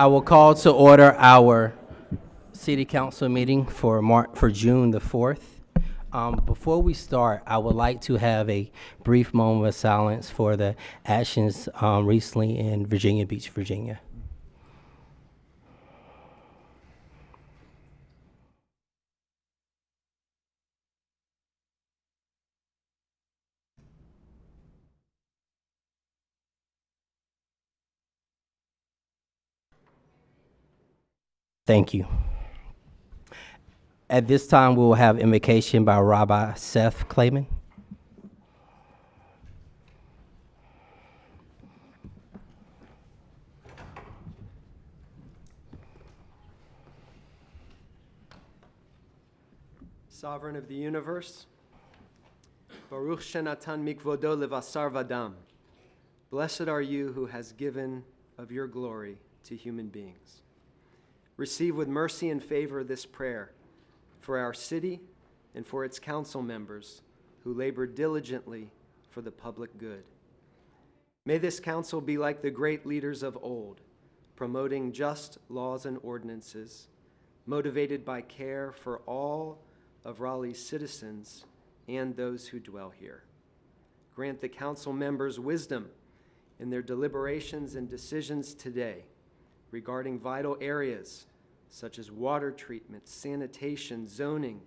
I will call to order our city council meeting for June the 4th. Before we start, I would like to have a brief moment of silence for the actions recently in Virginia Beach, Virginia. Thank you. At this time, we will have invocation by Rabbi Seth Clayman. Sovereign of the universe, Baruch Shenatan Mikvodo Levasar Vadam. Blessed are you who has given of your glory to human beings. Receive with mercy and favor this prayer for our city and for its council members who labor diligently for the public good. May this council be like the great leaders of old, promoting just laws and ordinances, motivated by care for all of Raleigh's citizens and those who dwell here. Grant the council members wisdom in their deliberations and decisions today regarding vital areas such as water treatment, sanitation, zoning,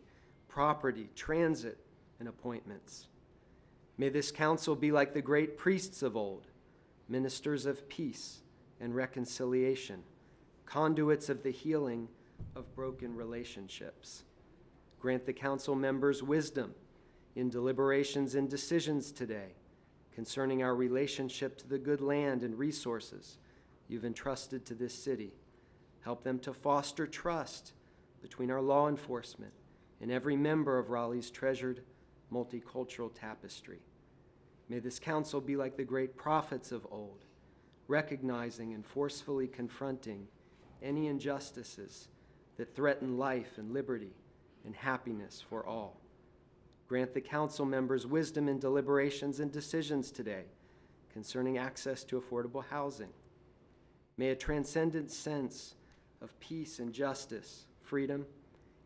property, transit, and appointments. May this council be like the great priests of old, ministers of peace and reconciliation, conduits of the healing of broken relationships. Grant the council members wisdom in deliberations and decisions today concerning our relationship to the good land and resources you've entrusted to this city. Help them to foster trust between our law enforcement and every member of Raleigh's treasured multicultural tapestry. May this council be like the great prophets of old, recognizing and forcefully confronting any injustices that threaten life and liberty and happiness for all. Grant the council members wisdom in deliberations and decisions today concerning access to affordable housing. May a transcendent sense of peace and justice, freedom,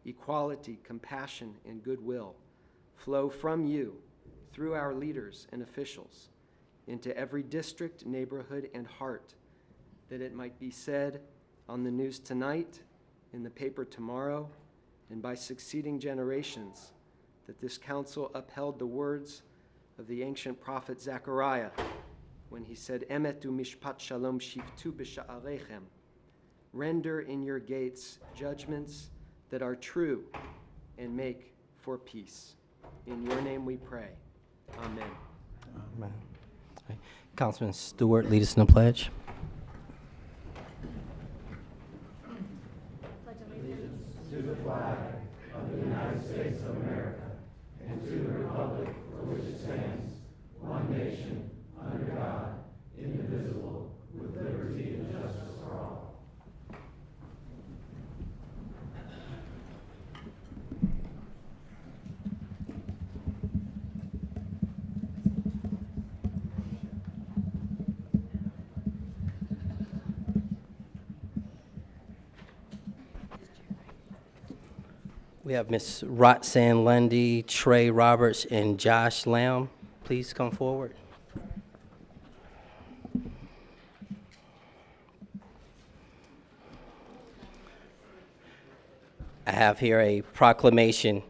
equality, compassion, and goodwill flow from you through our leaders and officials into every district, neighborhood, and heart, that it might be said on the news tonight, in the paper tomorrow, and by succeeding generations, that this council upheld the words of the ancient prophet Zechariah when he said, Emet u'mishpat shalom shiftu b'sha'arechem. Render in your gates judgments that are true and make for peace. In your name we pray. Amen. Amen. Right. Councilman Stewart, lead us in the pledge. Allegiance to the flag of the United States of America and to the republic for which it stands, one nation, under God, indivisible, with liberty and justice for all. We have Ms. Roxanne Lundy, Trey Roberts, and Josh Lamb. Please come forward. I have here a proclamation.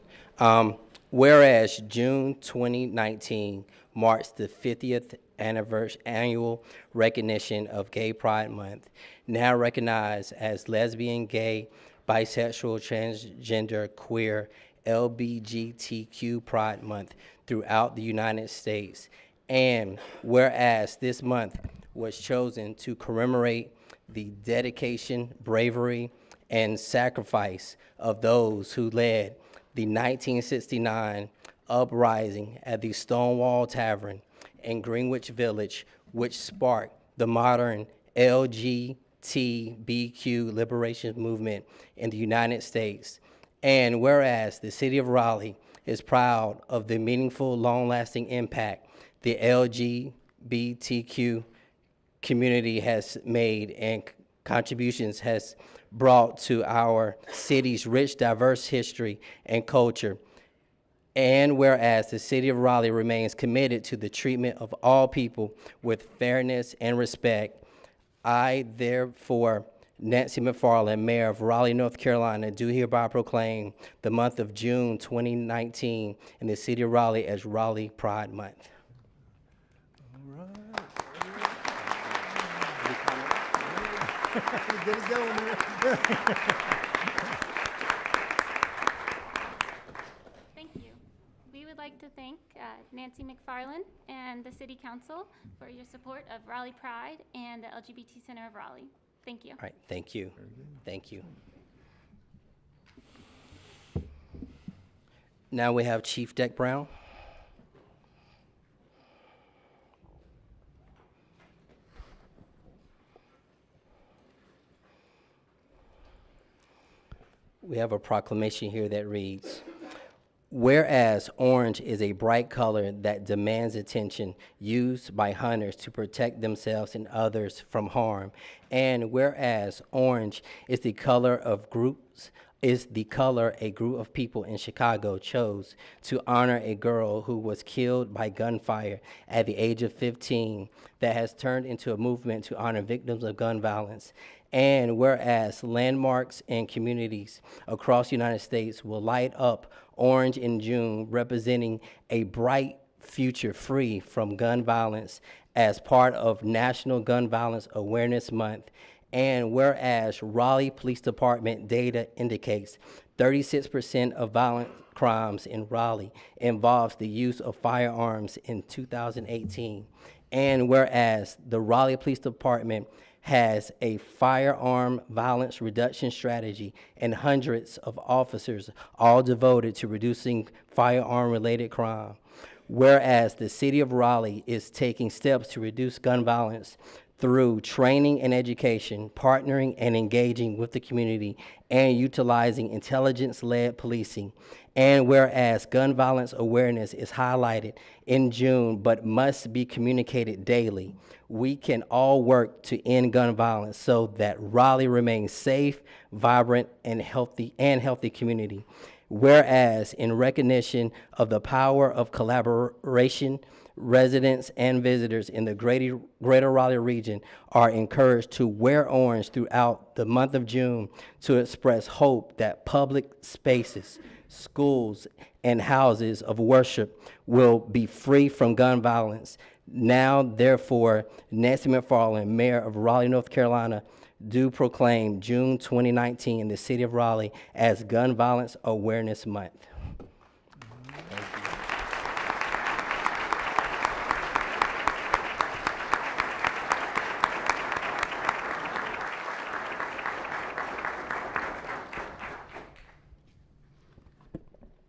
Whereas June 2019 marks the 50th annual recognition of Gay Pride Month, now recognized as lesbian, gay, bisexual, transgender, queer, LGBTQ Pride Month throughout the United States. And whereas this month was chosen to commemorate the dedication, bravery, and sacrifice of those who led the 1969 uprising at the Stonewall Tavern in Greenwich Village, which sparked the modern LGBTQ liberation movement in the United States. And whereas the city of Raleigh is proud of the meaningful, long-lasting impact the LGBTQ community has made in contributions has brought to our city's rich, diverse history and culture. And whereas the city of Raleigh remains committed to the treatment of all people with fairness and respect, I therefore, Nancy McFarland, Mayor of Raleigh, North Carolina, do hereby proclaim the month of June 2019 in the city of Raleigh as Raleigh Pride Month. Get it going, man. Thank you. We would like to thank Nancy McFarland and the City Council for your support of Raleigh Pride and the LGBT Center of Raleigh. Thank you. All right, thank you. Thank you. Now we have Chief Deck Brown. We have a proclamation here that reads, whereas orange is a bright color that demands attention used by hunters to protect themselves and others from harm, and whereas orange is the color of groups is the color a group of people in Chicago chose to honor a girl who was killed by gunfire at the age of 15 that has turned into a movement to honor victims of gun violence. And whereas landmarks and communities across the United States will light up orange in June, representing a bright future free from gun violence as part of National Gun Violence Awareness Month. And whereas Raleigh Police Department data indicates 36% of violent crimes in Raleigh involves the use of firearms in 2018. And whereas the Raleigh Police Department has a firearm violence reduction strategy and hundreds of officers all devoted to reducing firearm-related crime. Whereas the city of Raleigh is taking steps to reduce gun violence through training and education, partnering and engaging with the community, and utilizing intelligence-led policing. And whereas gun violence awareness is highlighted in June but must be communicated daily, we can all work to end gun violence so that Raleigh remains safe, vibrant, and healthy community. Whereas in recognition of the power of collaboration, residents and visitors in the greater Raleigh region are encouraged to wear orange throughout the month of June to express hope that public spaces, schools, and houses of worship will be free from gun violence. Now, therefore, Nancy McFarland, Mayor of Raleigh, North Carolina, do proclaim June 2019 in the city of Raleigh as Gun Violence Awareness Month.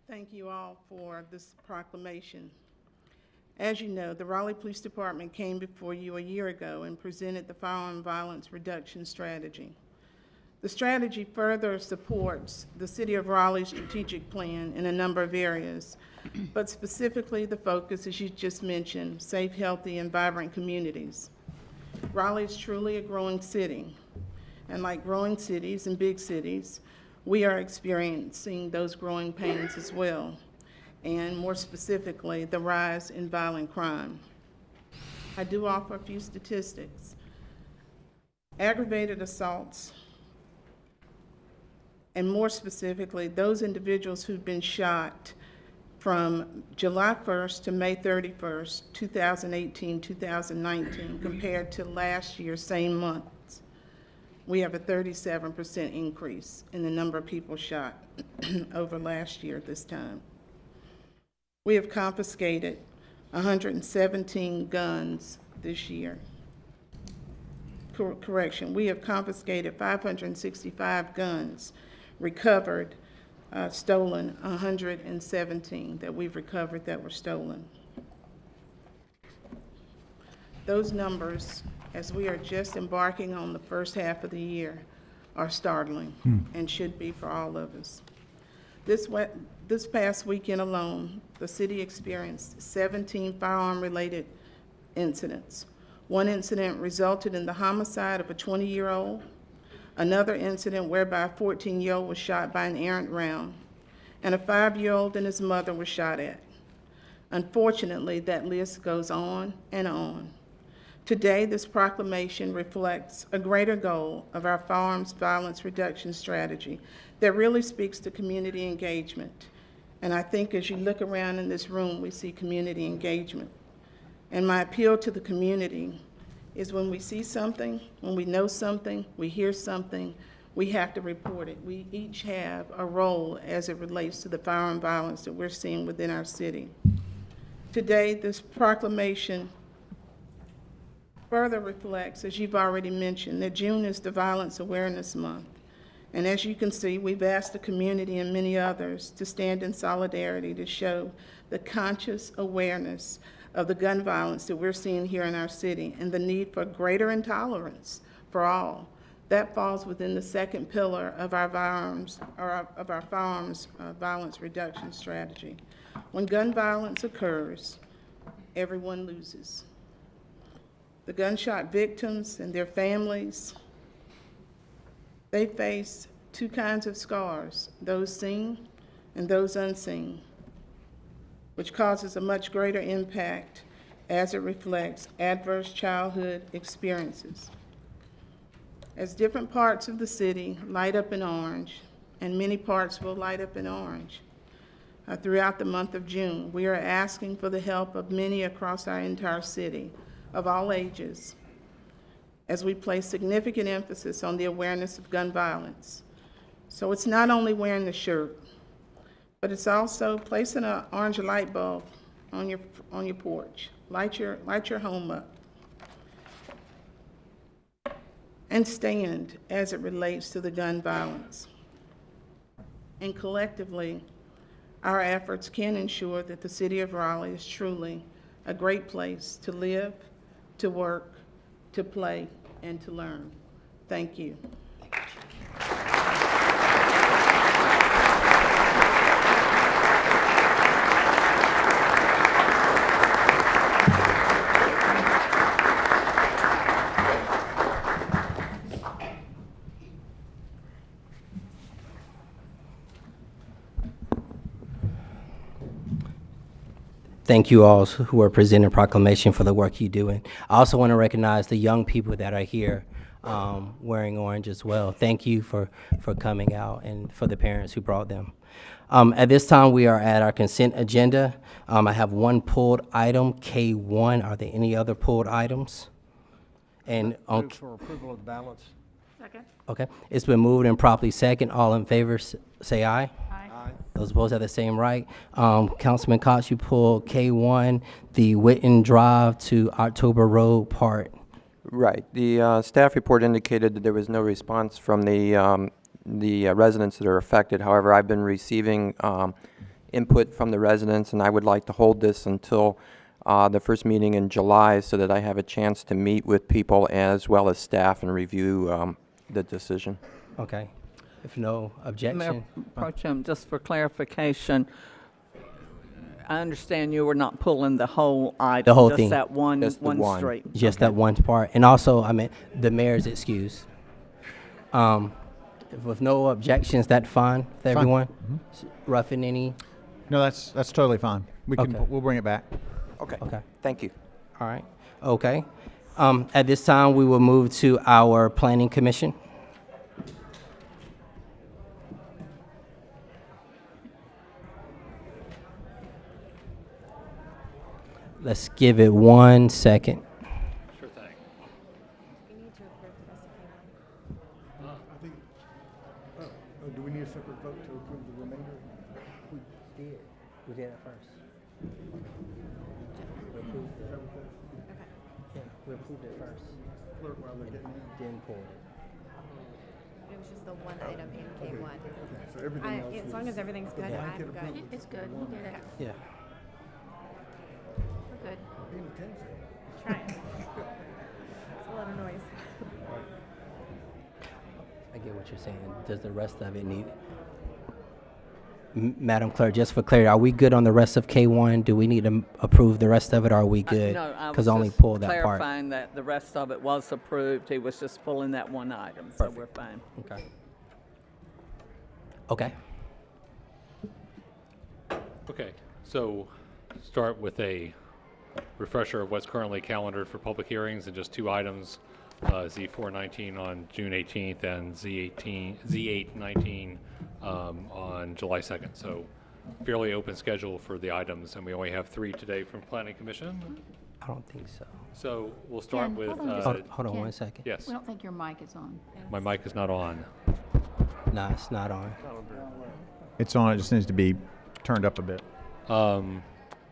Thank you all for this proclamation. As you know, the Raleigh Police Department came before you a year ago and presented the firearm violence reduction strategy. The strategy further supports the City of Raleigh's strategic plan in a number of areas, but specifically the focus, as you just mentioned, safe, healthy, and vibrant communities. Raleigh is truly a growing city, and like growing cities and big cities, we are experiencing those growing pains as well, and more specifically, the rise in violent crime. I do offer a few statistics. Aggravated assaults, and more specifically, those individuals who've been shot from July 1st to May 31st, 2018, 2019, compared to last year, same months, we have a 37% increase in the number of people shot over last year at this time. We have confiscated 117 guns this year. Correction, we have confiscated 565 guns, recovered, stolen 117 that we've recovered that were stolen. Those numbers, as we are just embarking on the first half of the year, are startling and should be for all of us. This past weekend alone, the city experienced 17 firearm-related incidents. One incident resulted in the homicide of a 20-year-old another incident whereby a 14-year-old was shot by an errant round, and a 5-year-old and his mother were shot at. Unfortunately, that list goes on and on. Today, this proclamation reflects a greater goal of our firearms violence reduction strategy that really speaks to community engagement. And I think as you look around in this room, we see community engagement. And my appeal to the community is when we see something, when we know something, we hear something, we have to report it. We each have a role as it relates to the firearm violence that we're seeing within our city. Today, this proclamation further reflects, as you've already mentioned, that June is the Violence Awareness Month. And as you can see, we've asked the community and many others to stand in solidarity to show the conscious awareness of the gun violence that we're seeing here in our city and the need for greater intolerance for all. That falls within the second pillar of our firearms violence reduction strategy. When gun violence occurs, everyone loses. The gunshot victims and their families, they face two kinds of scars, those seen and those unseen, which causes a much greater impact as it reflects adverse childhood experiences. As different parts of the city light up in orange, and many parts will light up in orange, throughout the month of June, we are asking for the help of many across our entire city, of all ages, as we place significant emphasis on the awareness of gun violence. So it's not only wearing the shirt, but it's also placing an orange light bulb on your porch. Light your home up. And stand as it relates to the gun violence. And collectively, our efforts can ensure that the city of Raleigh is truly a great place to live, to work, to play, and to learn. Thank you. Thank you all who are presenting proclamation for the work you're doing. I also want to recognize the young people that are here wearing orange as well. Thank you for coming out and for the parents who brought them. At this time, we are at our consent agenda. I have one pulled item, K1. Are there any other pulled items? And on, Move for approval of the ballots. Second. okay, it's been moved and properly second. All in favor, say aye. Aye. Aye. Those opposed have the same right. Councilman Cox, you pulled K1, the Witten Drive to October Road part. Right. The staff report indicated that there was no response from the residents that are affected. However, I've been receiving input from the residents, and I would like to hold this until the first meeting in July so that I have a chance to meet with people as well as staff and review the decision. Okay. If no Mayor objection. Pro Tem, just for clarification, I understand you were not pulling the whole item. The whole thing. Just that one Just the one. street. Just that one part. And also, I mean, the mayor's excuse. With no objections, that fine with everyone? Roughing any? No, that's totally fine. Okay. We'll bring it back. Okay. Okay. Thank you. All right. Okay. At this time, we will move to our planning commission. Let's give it 1 second. Sure thing. Do we need a separate vote to approve the remainder? We did. We did it first. We approved it. Yeah, we approved it first. Clerk, while they're getting in. Then pulled it. It was just the one item in K1. So everything else As long as everything's good, Yeah. I'm good. It's good. We did it. Yeah. We're good. Paying attention. Trying. It's a lot of noise. I get what you're saying. Does the rest of it need? Madam Clerk, just for clarity, are we good on the rest of K1? Do we need to approve the rest of it, or are we good? No, I was Because only just pulled that part. clarifying that the rest of it was approved. He was just pulling that one item, so we're fine. Okay. Okay. Okay, so start with a refresher of what's currently calendared for public hearings and just two items, Z419 on June 18th and Z819 on July 2nd. So fairly open schedule for the items, and we only have 3 today from Planning Commission. I don't think so. So we'll start Ken, with, hold on just Hold on Ken. 1 second. yes, We don't think your mic is on. my mic is not on. No, it's not on. It's on, it just needs to be turned up a bit.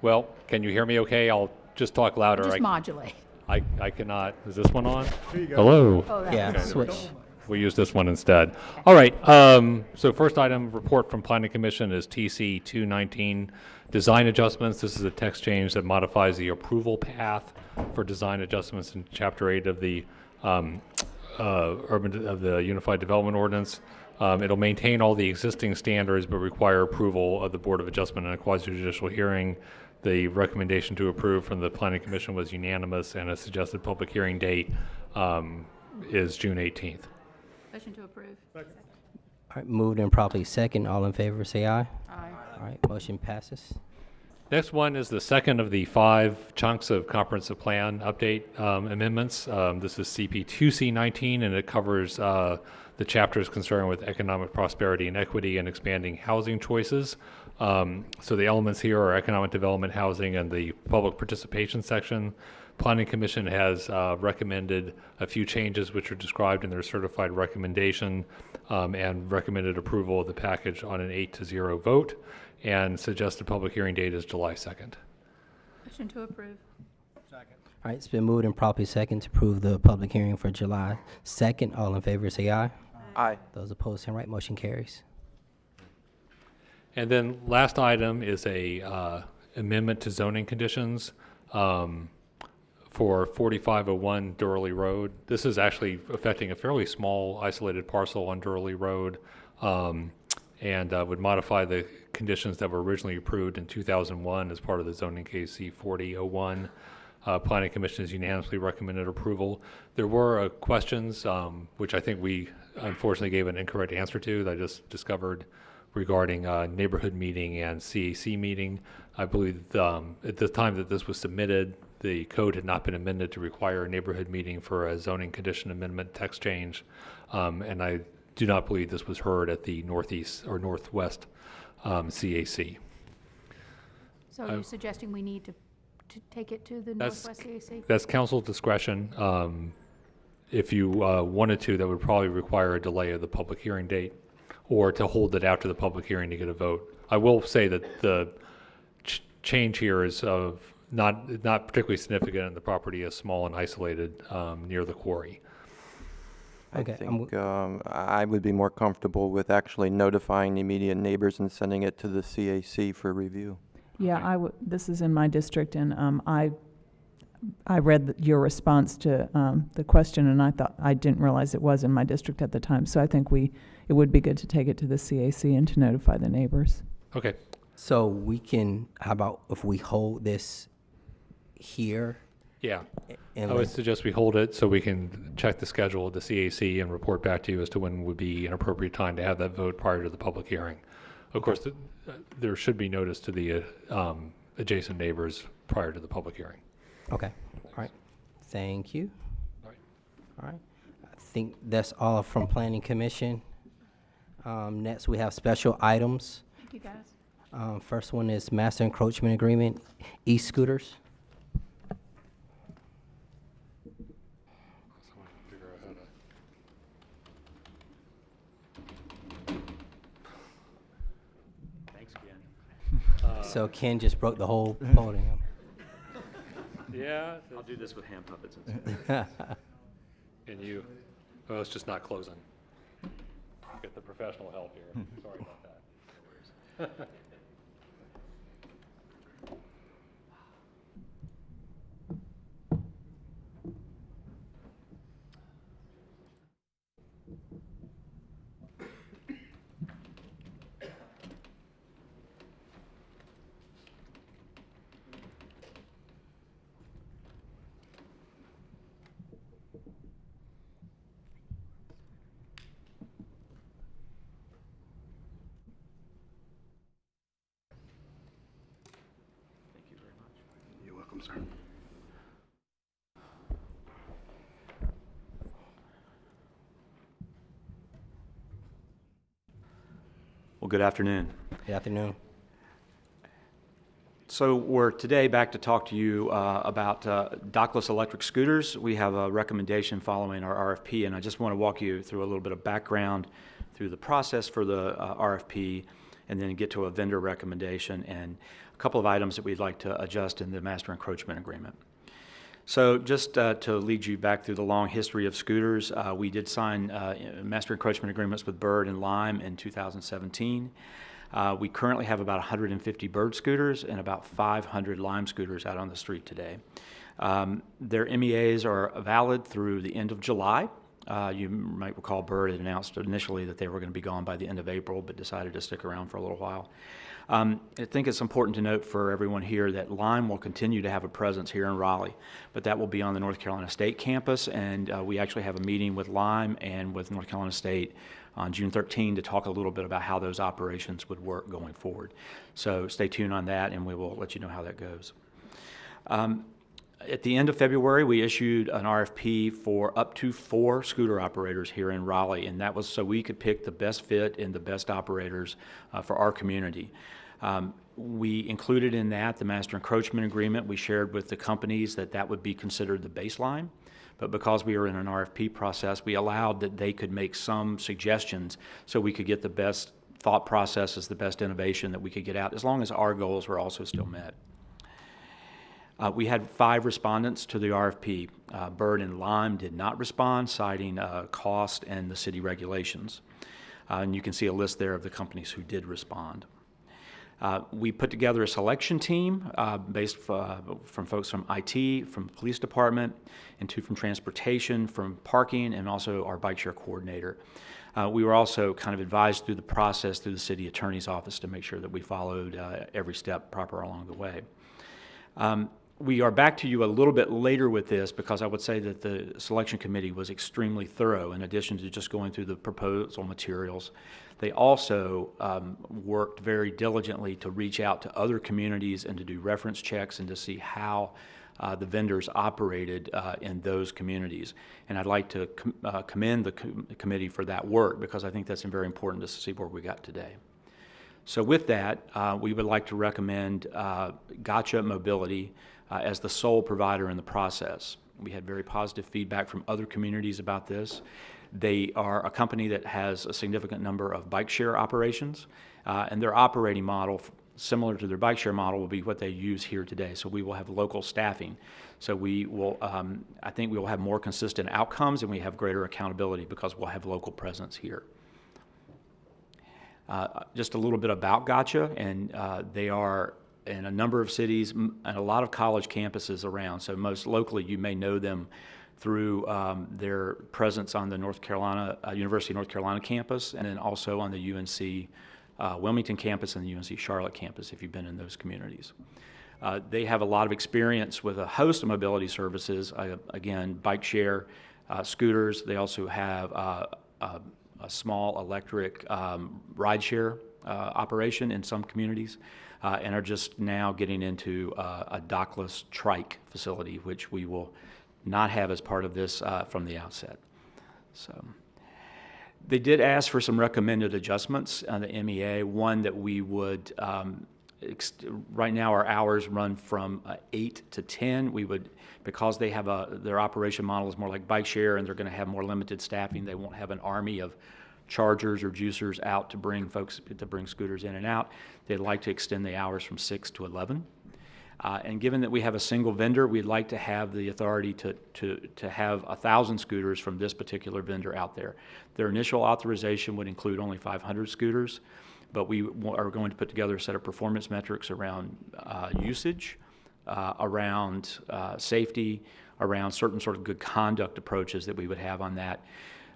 Well, can you hear me okay? I'll just talk louder. Just modulate. I cannot. Is this one on? Hello? Oh, that Yeah, was- switch. We'll use this one instead. All right, so first item, report from Planning Commission is TC 219, design adjustments. This is a text change that modifies the approval path for design adjustments in Chapter 8 of the Unified Development Ordinance. It'll maintain all the existing standards, but require approval of the Board of Adjustment in a quasi-judicial hearing. The recommendation to approve from the Planning Commission was unanimous, and a suggested public hearing date is June 18th. Motion to approve. All right, moved and properly second. All in favor, say aye. Aye. All right, motion passes. Next one is the second of the 5 chunks of comprehensive plan update amendments. This is CP 2C19, and it covers the chapters concerned with economic prosperity and equity and expanding housing choices. So the elements here are economic development, housing, and the public participation section. Planning Commission has recommended a few changes which are described in their certified recommendation and recommended approval of the package on an 8-0 vote, and suggested public hearing date is July 2nd. Motion to approve. All right, it's been moved and properly second to approve the public hearing for July 2nd. All in favor, say aye. Aye. Those opposed, say right. Motion carries. And then last item is a amendment to zoning conditions for 4501 Durley Road. This is actually affecting a fairly small isolated parcel on Durley Road, and would modify the conditions that were originally approved in 2001 as part of the zoning case C4001. Planning Commission has unanimously recommended approval. There were questions, which I think we unfortunately gave an incorrect answer to, that I just discovered regarding neighborhood meeting and CAC meeting. I believe at the time that this was submitted, the code had not been amended to require a neighborhood meeting for a zoning condition amendment text change, and I do not believe this was heard at the northeast or northwest CAC. So are you suggesting we need to take it to the That's- Northwest CAC? That's council discretion. If you wanted to, that would probably require a delay of the public hearing date, or to hold it after the public hearing to get a vote. I will say that the change here is of not particularly significant, and the property is small and isolated near the quarry. Okay, I think I would be more comfortable with actually notifying the immediate neighbors and sending it to the CAC for review. Yeah, this is in my district, and I read your response to the question, and I didn't realize it was in my district at the time. So I think it would be good to take it to the CAC and to notify the neighbors. Okay. So we can, how about if we hold this here? Yeah. And I would let- suggest we hold it so we can check the schedule of the CAC and report back to you as to when would be an appropriate time to have that vote prior to the public hearing. Of course, there should be notice to the adjacent neighbors prior to the public hearing. Okay, all right. Thank you. All right. All right. I think that's all from Planning Commission. Next, we have special items. Thank you, guys. First one is Master Encroachment Agreement, e-scooters. Thanks again. So Ken just broke the whole podium. Yeah. I'll do this with hand puppets. And you, well, it's just not closing. Get the professional help here. Sorry about that. Well, good afternoon. Good afternoon. So we're today back to talk to you about dockless electric scooters. We have a recommendation following our RFP, and I just want to walk you through a little bit of background through the process for the RFP, and then get to a vendor recommendation and a couple of items that we'd like to adjust in the master encroachment agreement. So just to lead you back through the long history of scooters, we did sign master encroachment agreements with Bird and Lime in 2017. We currently have about 150 Bird scooters and about 500 Lime scooters out on the street today. Their MEAs are valid through the end of July. You might recall Bird had announced initially that they were going to be gone by the end of April, but decided to stick around for a little while. I think it's important to note for everyone here that Lime will continue to have a presence here in Raleigh, but that will be on the North Carolina State campus, and we actually have a meeting with Lime and with North Carolina State on June 13 to talk a little bit about how those operations would work going forward. So stay tuned on that, and we will let you know how that goes. At the end of February, we issued an RFP for up to 4 scooter operators here in Raleigh, and that was so we could pick the best fit and the best operators for our community. We included in that the master encroachment agreement. We shared with the companies that that would be considered the baseline, but because we were in an RFP process, we allowed that they could make some suggestions so we could get the best thought processes, the best innovation that we could get out, as long as our goals were also still met. We had 5 respondents to the RFP. Bird and Lime did not respond, citing cost and the city regulations. And you can see a list there of the companies who did respond. We put together a selection team based from folks from IT, from the police department, and 2 from transportation, from parking, and also our bike share coordinator. We were also kind of advised through the process through the city attorney's office to make sure that we followed every step proper along the way. We are back to you a little bit later with this because I would say that the selection committee was extremely thorough in addition to just going through the proposal materials. They also worked very diligently to reach out to other communities and to do reference checks and to see how the vendors operated in those communities. And I'd like to commend the committee for that work because I think that's very important to see where we got today. So with that, we would like to recommend Gotcha Mobility as the sole provider in the process. We had very positive feedback from other communities about this. They are a company that has a significant number of bike share operations, and their operating model, similar to their bike share model, will be what they use here today. So we will have local staffing. So we will, I think we will have more consistent outcomes, and we have greater accountability because we'll have local presence here. Just a little bit about Gotcha, and they are in a number of cities and a lot of college campuses around. So most locally, you may know them through their presence on the North Carolina, University of North Carolina campus, and then also on the UNC Wilmington campus and the UNC Charlotte campus, if you've been in those communities. They have a lot of experience with a host of mobility services, again, bike share, scooters. They also have a small electric rideshare operation in some communities, and are just now getting into a dockless trike facility, which we will not have as part of this from the outset. So they did ask for some recommended adjustments on the MEA. One that we would, right now our hours run from 8 to 10. We would, because they have their operation model is more like bike share and they're going to have more limited staffing, they won't have an army of chargers or juicers out to bring scooters in and out. They'd like to extend the hours from 6 to 11. And given that we have a single vendor, we'd like to have the authority to have 1,000 scooters from this particular vendor out there. Their initial authorization would include only 500 scooters, but we are going to put together a set of performance metrics around usage, around safety, around certain sort of good conduct approaches that we would have on that.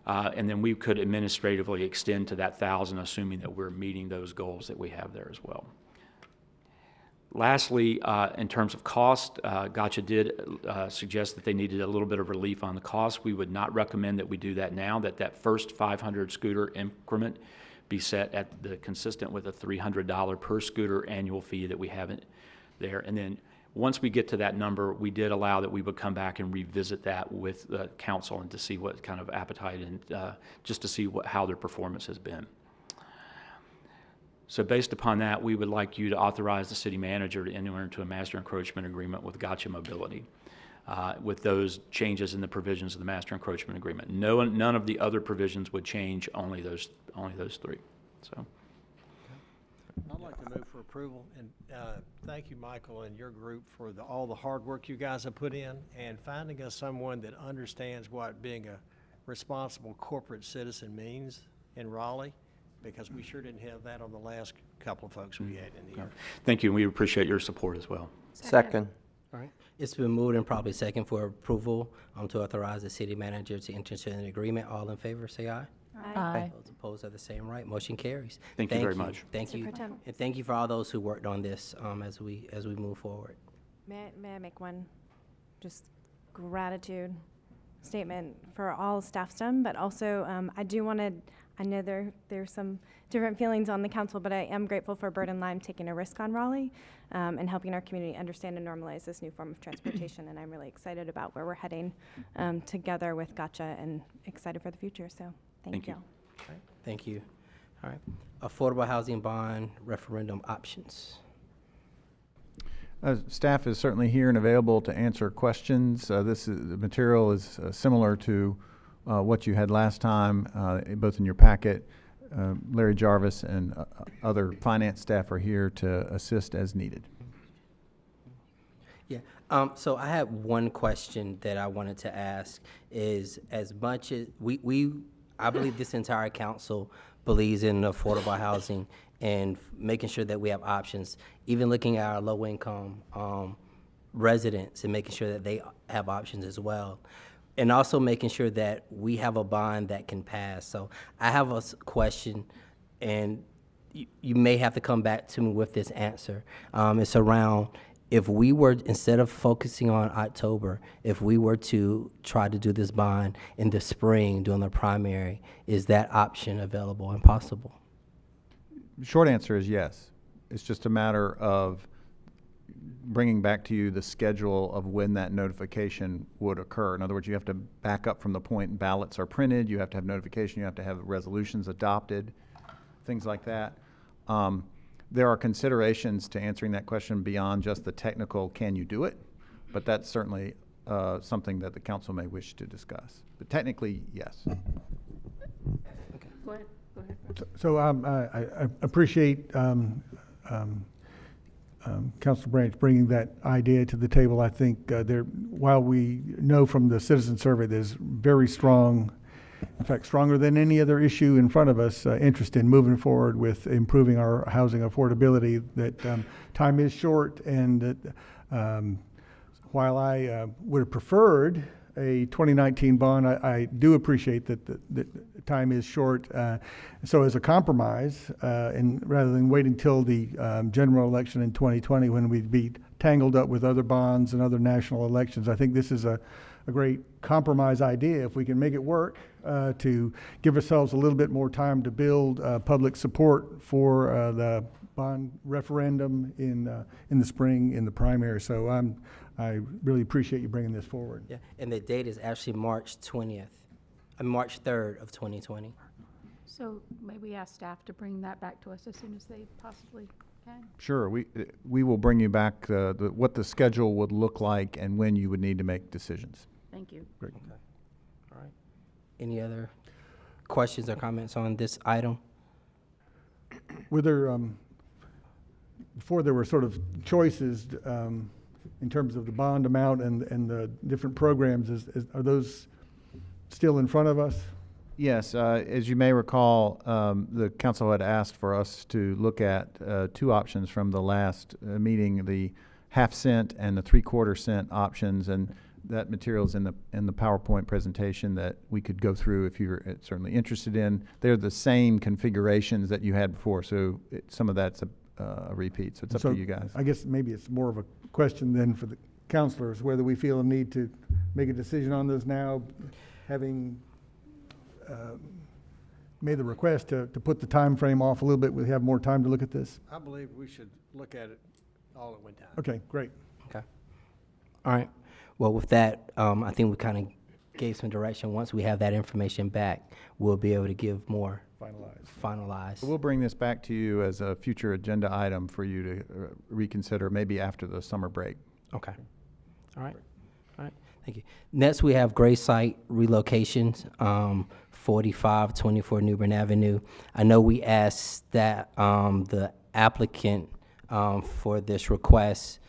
And then we could administratively extend to that 1,000, assuming that we're meeting those goals that we have there as well. Lastly, in terms of cost, Gotcha did suggest that they needed a little bit of relief on the cost. We would not recommend that we do that now, that first 500 scooter increment be set at consistent with a $300 per scooter annual fee that we have there. And then Once we get to that number, we did allow that we would come back and revisit that with the council and to see what kind of appetite and just to see how their performance has been. So based upon that, we would like you to authorize the city manager to enter into a master encroachment agreement with Gotcha Mobility with those changes in the provisions of the master encroachment agreement. None of the other provisions would change, only those three. So. I'd like to move for approval, and thank you, Michael, and your group for all the hard work you guys have put in and finding us someone that understands what being a responsible corporate citizen means in Raleigh, because we sure didn't have that on the last couple of folks we had in here. Thank you, and we appreciate your support as well. Second. All right. It's been moved and probably second for approval to authorize the city manager to enter into an agreement. All in favor, say aye. Aye. Those opposed have the same right. Motion carries. Thank you very much. Thank Mr. you. Pro Tem. And thank you for all those who worked on this as we move forward. May I make one just gratitude statement for all staff STEM, but also I do want to, I know there's some different feelings on the council, but I am grateful for Bird and Lime taking a risk on Raleigh and helping our community understand and normalize this new form of transportation. And I'm really excited about where we're heading together with Gotcha and excited for the future. So thank you. Thank you. All right. Affordable housing bond referendum options. Staff is certainly here and available to answer questions. The material is similar to what you had last time, both in your packet. Larry Jarvis and other finance staff are here to assist as needed. Yeah. So I had one question that I wanted to ask is, as much as I believe this entire council believes in affordable housing and making sure that we have options, even looking at our low-income residents and making sure that they have options as well. And also making sure that we have a bond that can pass. So I have a question, and you may have to come back to me with this answer. It's around, if we were, instead of focusing on October, if we were to try to do this bond in the spring during the primary, is that option available and possible? Short answer is yes. It's just a matter of bringing back to you the schedule of when that notification would occur. In other words, you have to back up from the point ballots are printed, you have to have notification, you have to have resolutions adopted, things like that. There are considerations to answering that question beyond just the technical, can you do it? But that's certainly something that the council may wish to discuss. But technically, yes. Okay. Go ahead. So I appreciate Councilor Branch bringing that idea to the table. I think while we know from the citizen survey there's very strong, in fact stronger than any other issue in front of us, interest in moving forward with improving our housing affordability, that time is short, and that while I would have preferred a 2019 bond, I do appreciate that the time is short. So as a compromise, and rather than waiting till the general election in 2020 when we'd be tangled up with other bonds and other national elections, I think this is a great compromise idea. If we can make it work, to give ourselves a little bit more time to build public support for the bond referendum in the spring in the primary. So I really appreciate you bringing this forward. Yeah, and the date is actually March 3rd of 2020. So may we ask staff to bring that back to us as soon as they possibly can? Sure, we will bring you back what the schedule would look like and when you would need to make decisions. Thank you. Great. Okay. All right. Any other questions or comments on this item? Were there, before there were sort of choices in terms of the bond amount and the different programs, are those still in front of us? Yes, as you may recall, the council had asked for us to look at two options from the last meeting, the half-cent and the three-quarter-cent options, and that material is in the PowerPoint presentation that we could go through if you're certainly interested in. They're the same configurations that you had before, so some of that's a repeat, so it's up to you guys. I guess maybe it's more of a question then for the councilors, whether we feel a need to make a decision on those now, having made the request to put the time frame off a little bit. We have more time to look at this. I believe we should look at it all at one time. Okay, great. Okay. All right. Well, with that, I think we kind of gave some direction. Once we have that information back, we'll be able to give more finalized. We'll bring this back to you as a future agenda item for you to reconsider, maybe after the summer break. Okay. All right. All right. Thank you. Next, we have gray site relocations, 4524 New Bern Avenue. I know we asked that the applicant for this request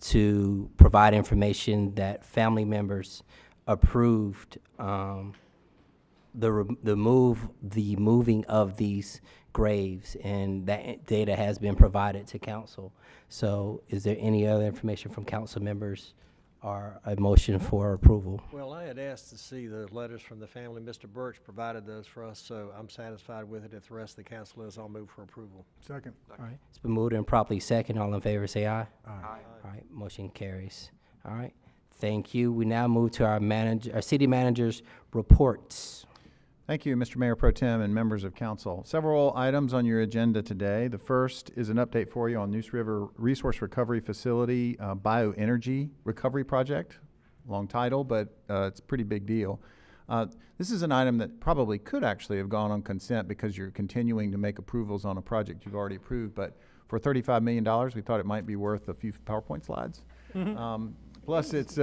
to provide information that family members approved the moving of these graves, and that data has been provided to council. So is there any other information from council members or a motion for approval? Well, I had asked to see the letters from the family. Mr. Birch provided those for us, so I'm satisfied with it. If the rest of the council is, I'll move for approval. Second. All right, it's been moved and properly second. All in favor, say aye. Aye. All right, motion carries. All right, thank you. We now move to our city manager's reports. Thank you, Mr. Mayor Pro Tem and members of council. Several items on your agenda today. The first is an update for you on Neuse River Resource Recovery Facility Bioenergy Recovery Project. Long title, but it's a pretty big deal. This is an item that probably could actually have gone on consent because you're continuing to make approvals on a project you've already approved, but for $35 million, we thought it might be worth a few PowerPoint slides. Plus, it's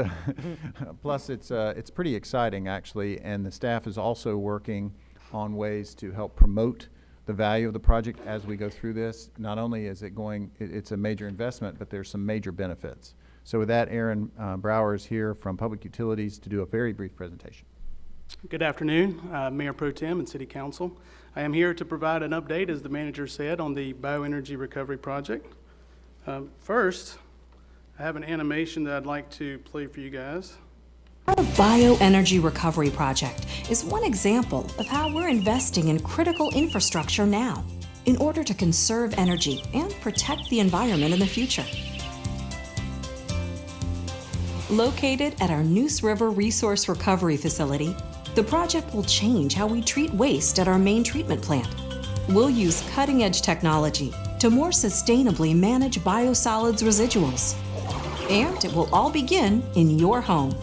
pretty exciting actually, and the staff is also working on ways to help promote the value of the project as we go through this. Not only is it's a major investment, but there's some major benefits. So with that, Aaron Brower is here from Public Utilities to do a very brief presentation. Good afternoon, Mayor Pro Tem and City Council. I am here to provide an update, as the manager said, on the Bioenergy Recovery Project. First, I have an animation that I'd like to play for you guys. Our Bioenergy Recovery Project is one example of how we're investing in critical infrastructure now in order to conserve energy and protect the environment in the future. Located at our Neuse River Resource Recovery Facility, the project will change how we treat waste at our main treatment plant. We'll use cutting-edge technology to more sustainably manage biosolids residuals. And it will all begin in your home.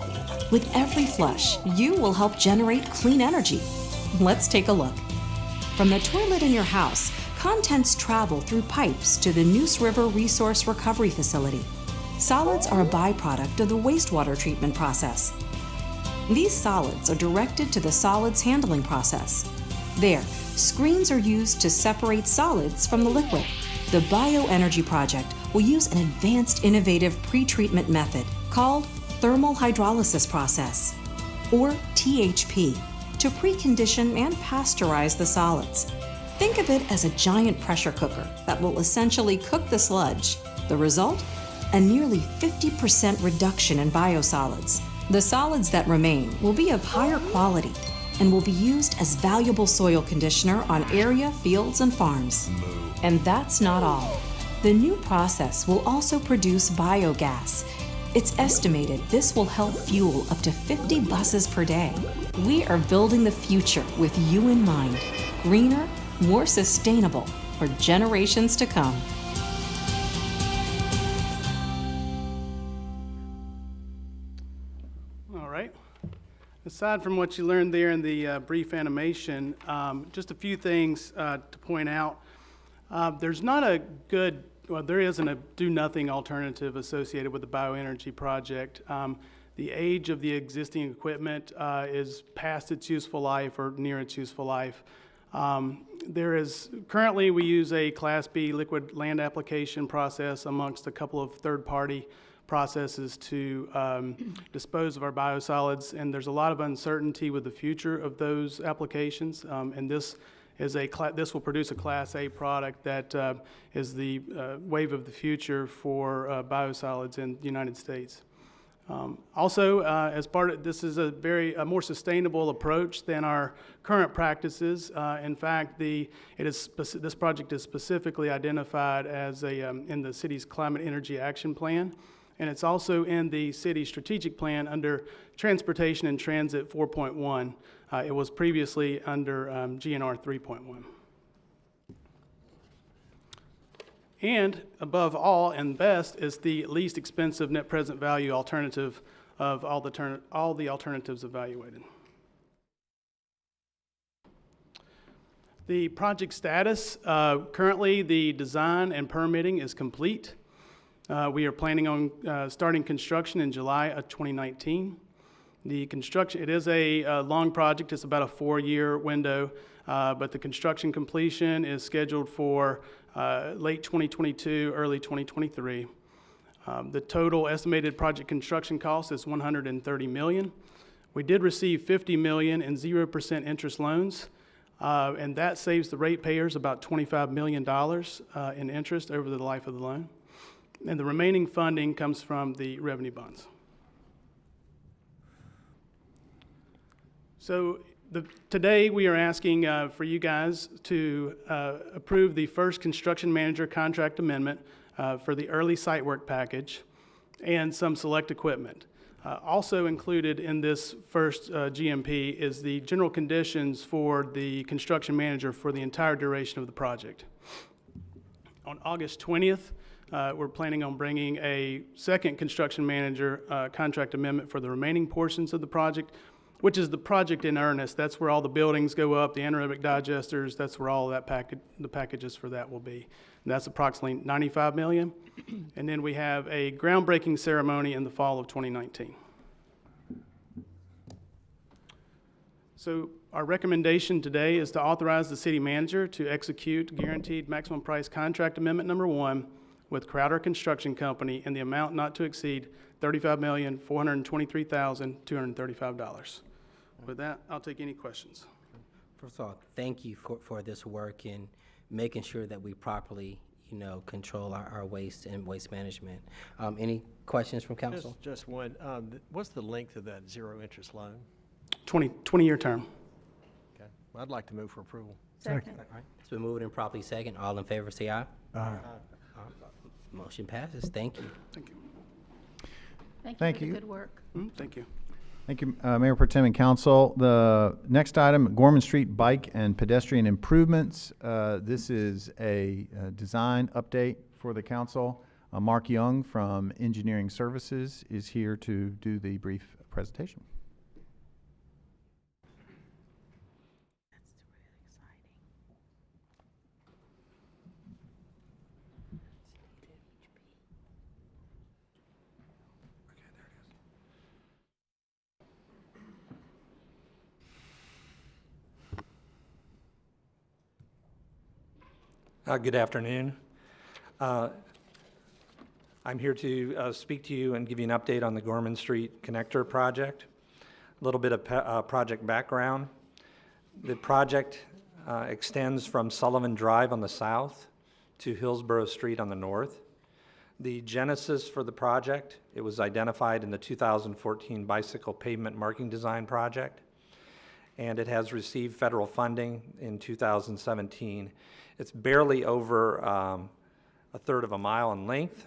With every flush, you will help generate clean energy. Let's take a look. From the toilet in your house, contents travel through pipes to the Neuse River Resource Recovery Facility. Solids are a byproduct of the wastewater treatment process. These solids are directed to the solids handling process. There, screens are used to separate solids from the liquid. The Bioenergy Project will use an advanced innovative pre-treatment method called thermal hydrolysis process, or THP, to precondition and pasteurize the solids. Think of it as a giant pressure cooker that will essentially cook the sludge. The result? A nearly 50% reduction in biosolids. The solids that remain will be of higher quality and will be used as valuable soil conditioner on area, fields, and farms. And that's not all. The new process will also produce biogas. It's estimated this will help fuel up to 50 buses per day. We are building the future with you in mind. Greener, more sustainable for generations to come. All right. Aside from what you learned there in the brief animation, just a few things to point out. There's not a good, well, there isn't a do-nothing alternative associated with the bioenergy project. The age of the existing equipment is past its useful life or near its useful life. Currently we use a Class B liquid land application process amongst a couple of third-party processes to dispose of our biosolids, and there's a lot of uncertainty with the future of those applications, and this will produce a Class A product that is the wave of the future for biosolids in the United States. Also, as part of this is a more sustainable approach than our current practices. In fact, this project is specifically identified as in the city's Climate Energy Action Plan, and it's also in the city strategic plan under Transportation and Transit 4.1. It was previously under GNR 3.1. And above all and best is the least expensive net present value alternative of all the alternatives evaluated. The project status, currently the design and permitting is complete. We are planning on starting construction in July of 2019. The construction, it is a long project, it's about a 4-year window, but the construction completion is scheduled for late 2022, early 2023. The total estimated project construction cost is $130 million. We did receive $50 million in 0% interest loans, and that saves the ratepayers about $25 million in interest over the life of the loan. And the remaining funding comes from the revenue bonds. So today we are asking for you guys to approve the first construction manager contract amendment for the early site work package and some select equipment. Also included in this first GMP is the general conditions for the construction manager for the entire duration of the project. On August 20th, we're planning on bringing a second construction manager contract amendment for the remaining portions of the project, which is the project in earnest. That's where all the buildings go up, the anaerobic digesters, that's where all that the packages for that will be. And that's approximately $95 million. And then we have a groundbreaking ceremony in the fall of 2019. So our recommendation today is to authorize the city manager to execute guaranteed maximum price contract amendment number 1 with Crowder Construction Company in the amount not to exceed $35,423,235. With that, I'll take any questions. First of all, thank you for this work in making sure that we properly, control our waste and waste management. Any questions from council? Just one. What's the length of that zero interest loan? 20-year term. Okay. Well, I'd like to move for approval. Second. All right, it's been moved and properly second. All in favor, say aye. Aye. Motion passes. Thank you. Thank you. Thank you for the good work. Thank you. Thank you, Mayor Pro Tem and Council. The next item, Gorman Street Bike and Pedestrian Improvements. This is a design update for the council. Mark Young from Engineering Services is here to do the brief presentation. Good afternoon. I'm here to speak to you and give you an update on the Gorman Street Connector project. A little bit of project background. The project extends from Sullivan Drive on the south to Hillsborough Street on the north. The genesis for the project, it was identified in the 2014 Bicycle Pavement Marking Design Project, and it has received federal funding in 2017. It's barely over a third of a mile in length.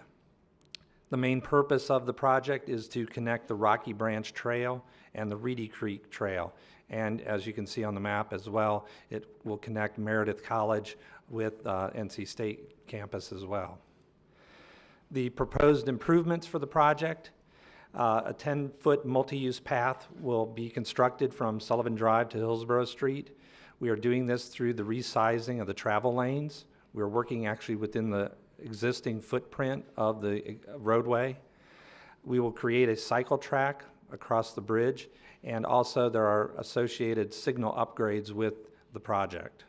The main purpose of the project is to connect the Rocky Branch Trail and the Reedy Creek Trail. And as you can see on the map as well, it will connect Meredith College with NC State campus as well. The proposed improvements for the project, a 10-foot multi-use path will be constructed from Sullivan Drive to Hillsborough Street. We are doing this through the resizing of the travel lanes. We're working actually within the existing footprint of the roadway. We will create a cycle track across the bridge, and also there are associated signal upgrades with the project.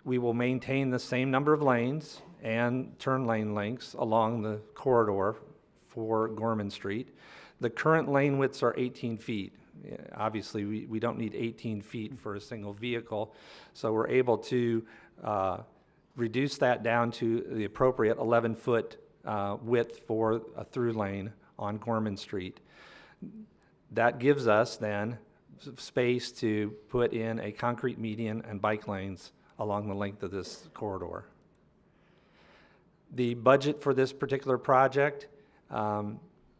We will maintain the same number of lanes and turn lane lengths along the corridor for Gorman Street. The current lane widths are 18 feet. Obviously, we don't need 18 feet for a single vehicle, so we're able to reduce that down to the appropriate 11-foot width for a through lane on Gorman Street. That gives us then space to put in a concrete median and bike lanes along the length of this corridor. The budget for this particular project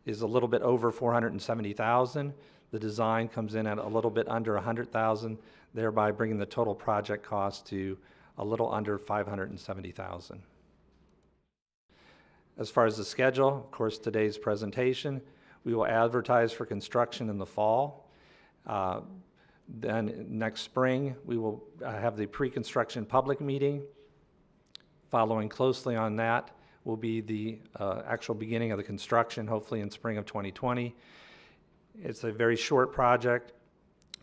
is a little bit over $470,000. The design comes in at a little bit under $100,000, thereby bringing the total project cost to a little under $570,000. As far as the schedule, of course, today's presentation, we will advertise for construction in the fall. Then next spring, we will have the pre-construction public meeting. Following closely on that will be the actual beginning of the construction, hopefully in spring of 2020. It's a very short project,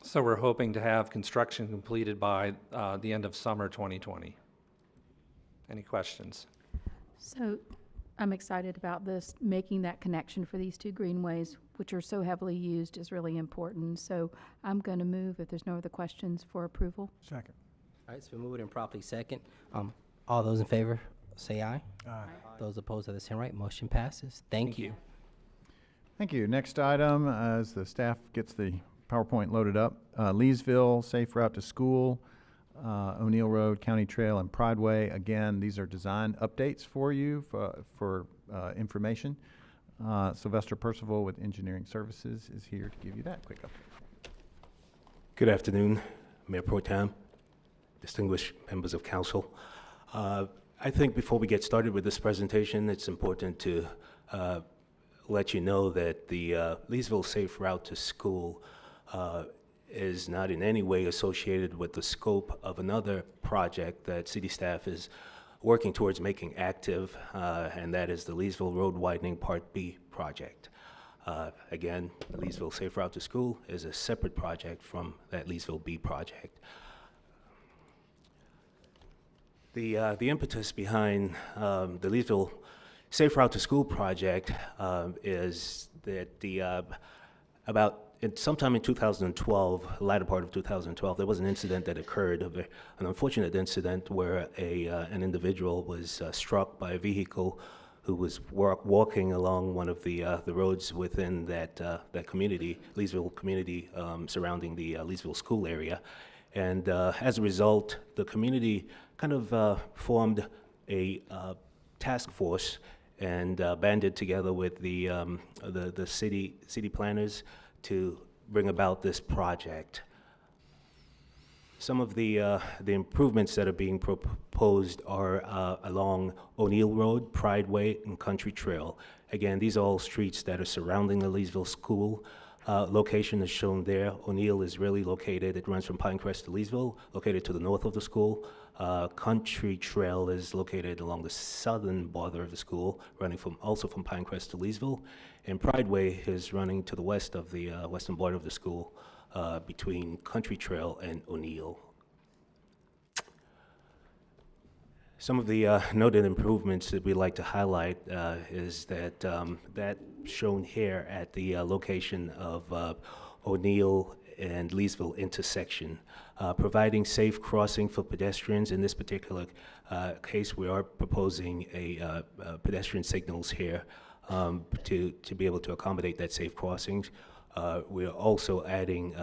so we're hoping to have construction completed by the end of summer 2020. Any questions? So I'm excited about this. Making that connection for these two greenways, which are so heavily used, is really important. So I'm going to move, if there's no other questions, for approval. Second. All right, it's been moved and properly second. All those in favor, say aye. Aye. Those opposed are the same right. Motion passes. Thank you. Thank you. Next item, as the staff gets the PowerPoint loaded up, Leesville, Safe Route to School, O'Neill Road, County Trail, and Prideway. Again, these are design updates for you for information. Sylvester Percival with Engineering Services is here to give you that quick update. Good afternoon, Mayor Pro Tem, distinguished members of council. I think before we get started with this presentation, it's important to let you know that the Leesville Safe Route to School is not in any way associated with the scope of another project that city staff is working towards making active, and that is the Leesville Road Widening Part B project. Again, the Leesville Safe Route to School is a separate project from that Leesville B project. The impetus behind the Leesville Safe Route to School project is that sometime in 2012, the latter part of 2012, there was an incident that occurred, an unfortunate incident where an individual was struck by a vehicle who was walking along one of the roads within that community, Leesville community, surrounding the Leesville school area. And as a result, the community kind of formed a task force and banded together with the city planners to bring about this project. Some of the improvements that are being proposed are along O'Neill Road, Prideway, and Country Trail. Again, these are all streets that are surrounding the Leesville School. Location is shown there. O'Neill is really located, it runs from Pinecrest to Leesville, located to the north of the school. Country Trail is located along the southern border of the school, running also from Pinecrest to Leesville. And Prideway is running to the west of the western border of the school, between Country Trail and O'Neill. Some of the noted improvements that we'd like to highlight is that that shown here at the location of O'Neill and Leesville intersection, providing safe crossing for pedestrians. In this particular case, we are proposing a pedestrian signals here to be able to accommodate that safe crossings. We are also adding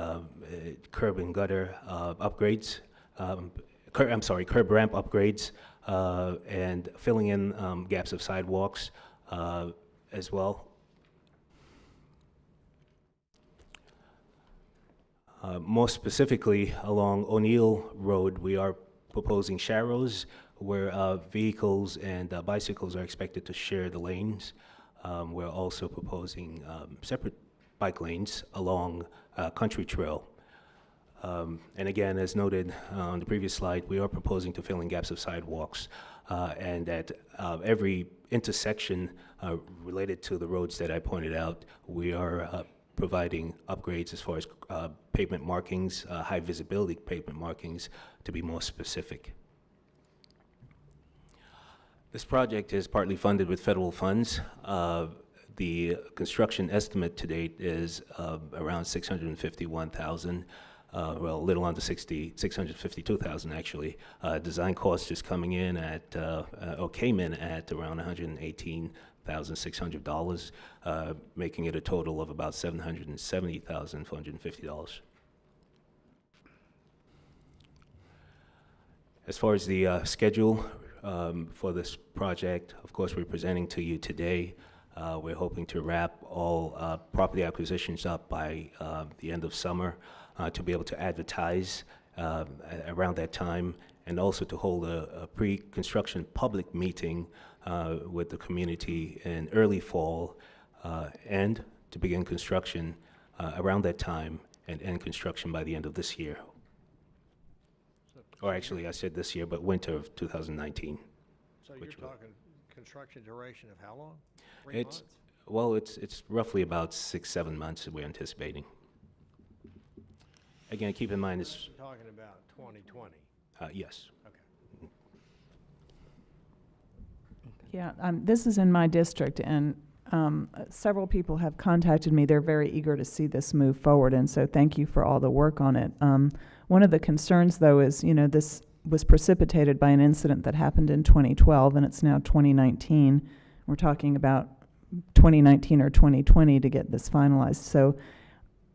curb and gutter upgrades, curb ramp upgrades, and filling in gaps of sidewalks as well. More specifically, along O'Neill Road, we are proposing sharrows where vehicles and bicycles are expected to share the lanes. We're also proposing separate bike lanes along Country Trail. And again, as noted on the previous slide, we are proposing to fill in gaps of sidewalks, and at every intersection related to the roads that I pointed out, we are providing upgrades as far as pavement markings, high visibility pavement markings, to be more specific. This project is partly funded with federal funds. The construction estimate to date is around $651,000. Well, a little under $652,000 actually. Design cost is coming in at, or came in at around $118,600, making it a total of about $770,450. As far as the schedule for this project, of course, we're presenting to you today. We're hoping to wrap all property acquisitions up by the end of summer to be able to advertise around that time and also to hold a pre-construction public meeting with the community in early fall, and to begin construction around that time and end construction by the end of this year. Or actually, I said this year, but winter of 2019. So you're talking construction duration of how long? 3 It's, months? well, it's roughly about 6-7 months that we're anticipating. Again, keep in mind it's, You're talking about 2020. yes. Okay. Yeah, this is in my district, and several people have contacted me. They're very eager to see this move forward, and so thank you for all the work on it. One of the concerns, though, is, this was precipitated by an incident that happened in 2012, and it's now 2019. We're talking about 2019 or 2020 to get this finalized. So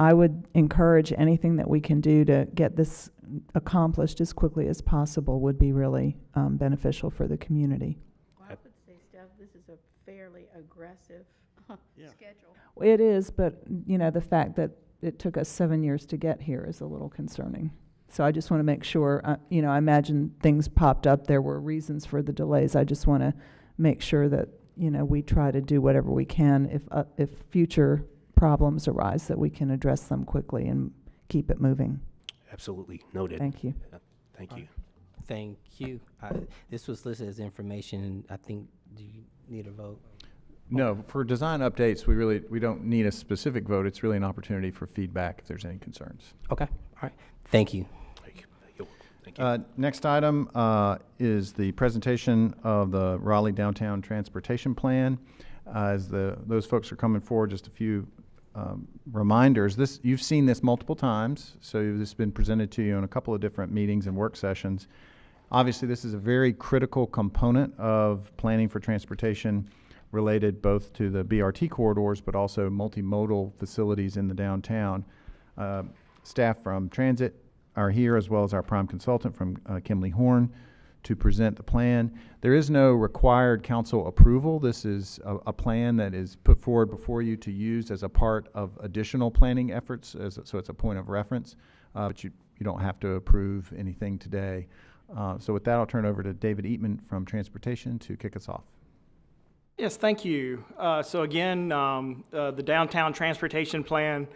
I would encourage anything that we can do to get this accomplished as quickly as possible would be really beneficial for the community. Well, I would say, Steph, this is a fairly aggressive schedule. It is, but, the fact that it took us 7 years to get here is a little concerning. So I just want to make sure, I imagine things popped up. There were reasons for the delays. I just want to make sure that, we try to do whatever we can if future problems arise, that we can address them quickly and keep it moving. Absolutely. Noted. Thank you. Thank you. Thank you. This was listed as information. I think, do you need a vote? No, for design updates, we don't need a specific vote. It's really an opportunity for feedback if there's any concerns. Okay, all right. Thank you. Thank you. Next item is the presentation of the Raleigh Downtown Transportation Plan. As those folks are coming forward, just a few reminders. You've seen this multiple times, so this has been presented to you in a couple of different meetings and work sessions. Obviously, this is a very critical component of planning for transportation related both to the BRT corridors, but also multimodal facilities in the downtown. Staff from Transit are here, as well as our prime consultant from Kimley Horn, to present the plan. There is no required council approval. This is a plan that is put forward before you to use as a part of additional planning efforts, so it's a point of reference, but you don't have to approve anything today. So with that, I'll turn over to David Eatman from Transportation to kick us off. Yes, thank you. So again, the Downtown Transportation Plan,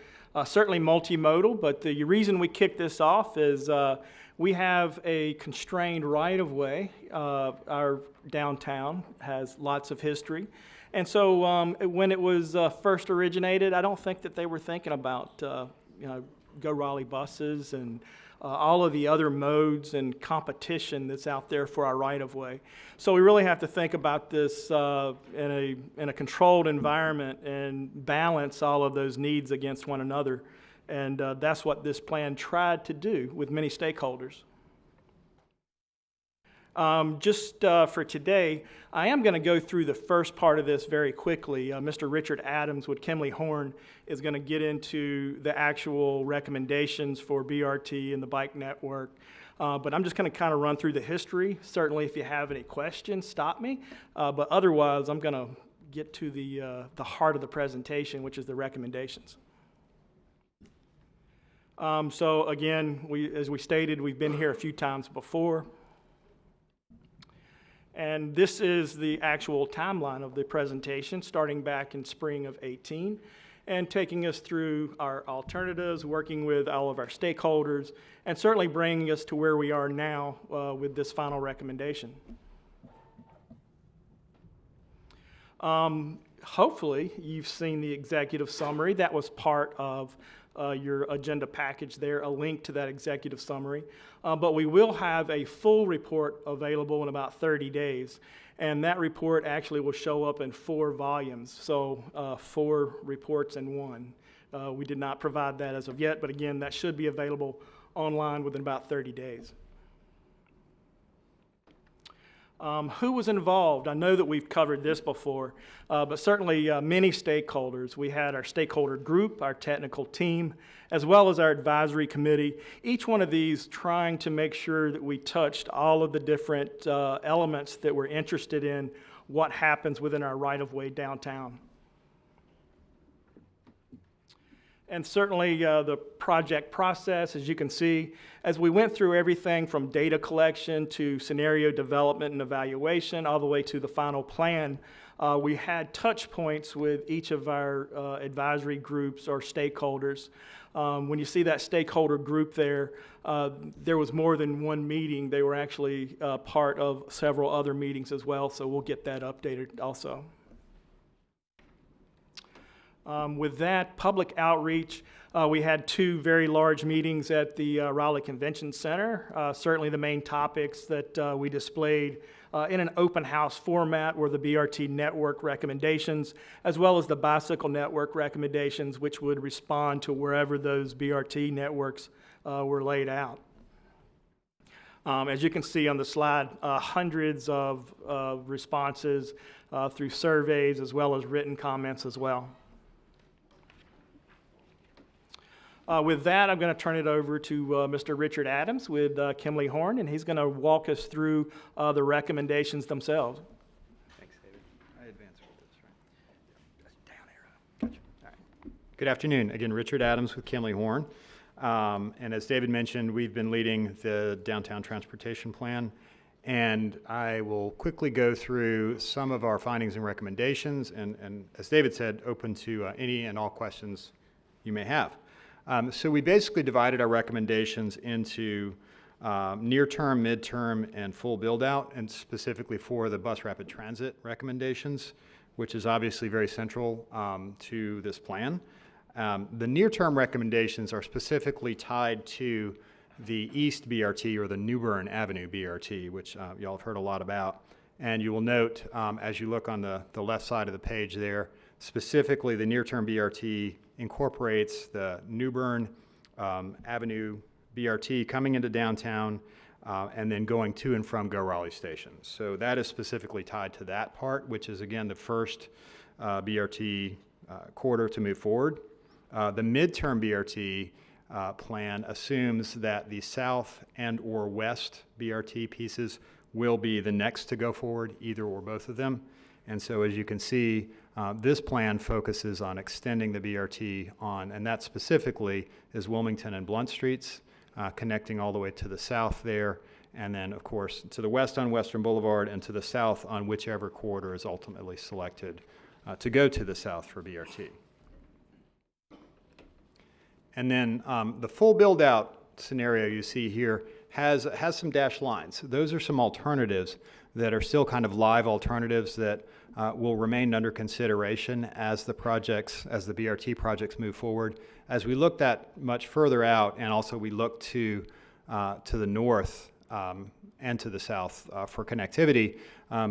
certainly multimodal, but the reason we kick this off is we have a constrained right-of-way. Our downtown has lots of history. And so when it was first originated, I don't think that they were thinking about, Go Raleigh buses and all of the other modes and competition that's out there for our right-of-way. So we really have to think about this in a controlled environment and balance all of those needs against one another. And that's what this plan tried to do with many stakeholders. Just for today, I am going to go through the first part of this very quickly. Mr. Richard Adams with Kimley Horn is going to get into the actual recommendations for BRT and the bike network. But I'm just going to kind of run through the history. Certainly, if you have any questions, stop me. But otherwise, I'm going to get to the heart of the presentation, which is the recommendations. So again, as we stated, we've been here a few times before. And this is the actual timeline of the presentation, starting back in spring of 18, and taking us through our alternatives, working with all of our stakeholders, and certainly bringing us to where we are now with this final recommendation. Hopefully, you've seen the executive summary. That was part of your agenda package there, a link to that executive summary. But we will have a full report available in about 30 days. And that report actually will show up in 4 volumes, so 4 reports in one. We did not provide that as of yet, but again, that should be available online within about 30 days. Who was involved? I know that we've covered this before, but certainly many stakeholders. We had our stakeholder group, our technical team, as well as our advisory committee. Each one of these trying to make sure that we touched all of the different elements that we're interested in what happens within our right-of-way downtown. And certainly the project process, as you can see, as we went through everything from data collection to scenario development and evaluation, all the way to the final plan, we had touch points with each of our advisory groups or stakeholders. When you see that stakeholder group there, there was more than one meeting. They were actually part of several other meetings as well, so we'll get that updated also. With that public outreach, we had two very large meetings at the Raleigh Convention Center. Certainly the main topics that we displayed in an open house format were the BRT network recommendations, as well as the bicycle network recommendations, which would respond to wherever those BRT networks were laid out. As you can see on the slide, hundreds of responses through surveys as well as written comments as well. With that, I'm going to turn it over to Mr. Richard Adams with Kimley Horn, and he's going to walk us through the recommendations themselves. Thanks, David. I advance this, right? Down arrow. Gotcha. All right. Good afternoon. Again, Richard Adams with Kimley Horn. And as David mentioned, we've been leading the downtown transportation plan, and I will quickly go through some of our findings and recommendations, and as David said, open to any and all questions you may have. So we basically divided our recommendations into near-term, mid-term, and full build-out, and specifically for the bus rapid transit recommendations, which is obviously very central to this plan. The near-term recommendations are specifically tied to the East BRT or the New Bern Avenue BRT, which y'all have heard a lot about. And you will note as you look on the left side of the page there, specifically the near-term BRT incorporates the New Bern Avenue BRT coming into downtown and then going to and from Go Raleigh stations. So that is specifically tied to that part, which is again the first BRT corridor to move forward. The midterm BRT plan assumes that the south and or west BRT pieces will be the next to go forward, either or both of them. And so as you can see, this plan focuses on extending the BRT on, and that specifically is Wilmington and Blunt Streets, connecting all the way to the south there, and then of course to the west on Western Boulevard and to the south on whichever corridor is ultimately selected to go to the south for BRT. And then the full build-out scenario you see here has some dashed lines. Those are some alternatives that are still kind of live alternatives that will remain under consideration as the BRT projects move forward. As we looked at much further out, and also we look to the north and to the south for connectivity,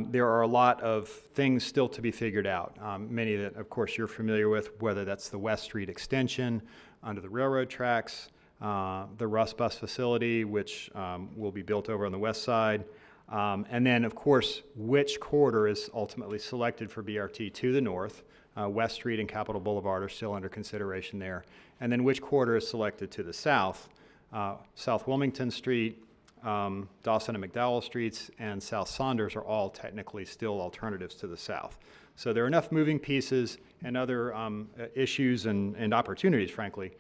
there are a lot of things still to be figured out. Many that, of course, you're familiar with, whether that's the West Street extension under the railroad tracks, the Russ Bus facility, which will be built over on the west side, and then, of course, which corridor is ultimately selected for BRT to the north. West Street and Capitol Boulevard are still under consideration there. And then which corridor is selected to the south. South Wilmington Street, Dawson and McDowell Streets, and South Saunders are all technically still alternatives to the south. So there are enough moving pieces and other issues and opportunities, frankly,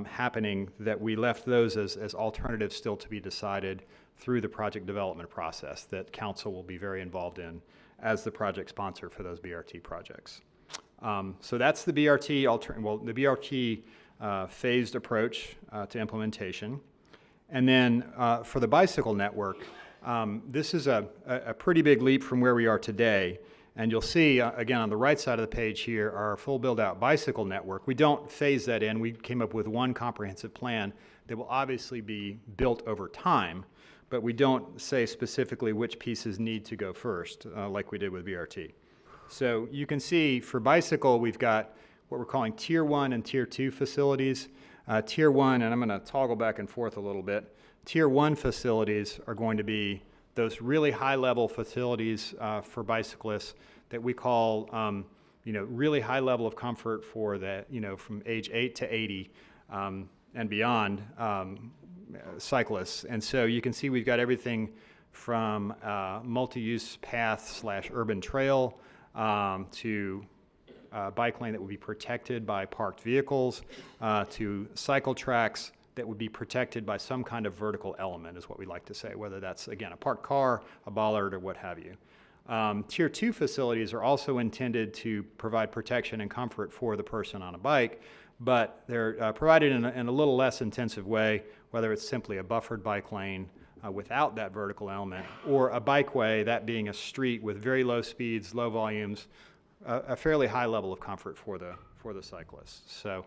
happening that we left those as alternatives still to be decided through the project development process that council will be very involved in as the project sponsor for those BRT projects. So that's the BRT phased approach to implementation. And then for the bicycle network, this is a pretty big leap from where we are today. And you'll see, again, on the right side of the page here, our full build-out bicycle network. We don't phase that in. We came up with one comprehensive plan that will obviously be built over time, but we don't say specifically which pieces need to go first, like we did with BRT. So you can see for bicycle, we've got what we're calling Tier 1 and Tier 2 facilities. Tier 1, and I'm going to toggle back and forth a little bit. Tier 1 facilities are going to be those really high-level facilities for bicyclists that we call, really high level of comfort for the, from age 8 to 80 and beyond cyclists. And so you can see we've got everything from multi-use path / urban trail to bike lane that would be protected by parked vehicles, to cycle tracks that would be protected by some kind of vertical element, is what we like to say, whether that's, again, a parked car, a bollard, or what have you. Tier 2 facilities are also intended to provide protection and comfort for the person on a bike, but they're provided in a little less intensive way, whether it's simply a buffered bike lane without that vertical element, or a bikeway, that being a street with very low speeds, low volumes, a fairly high level of comfort for the cyclists. So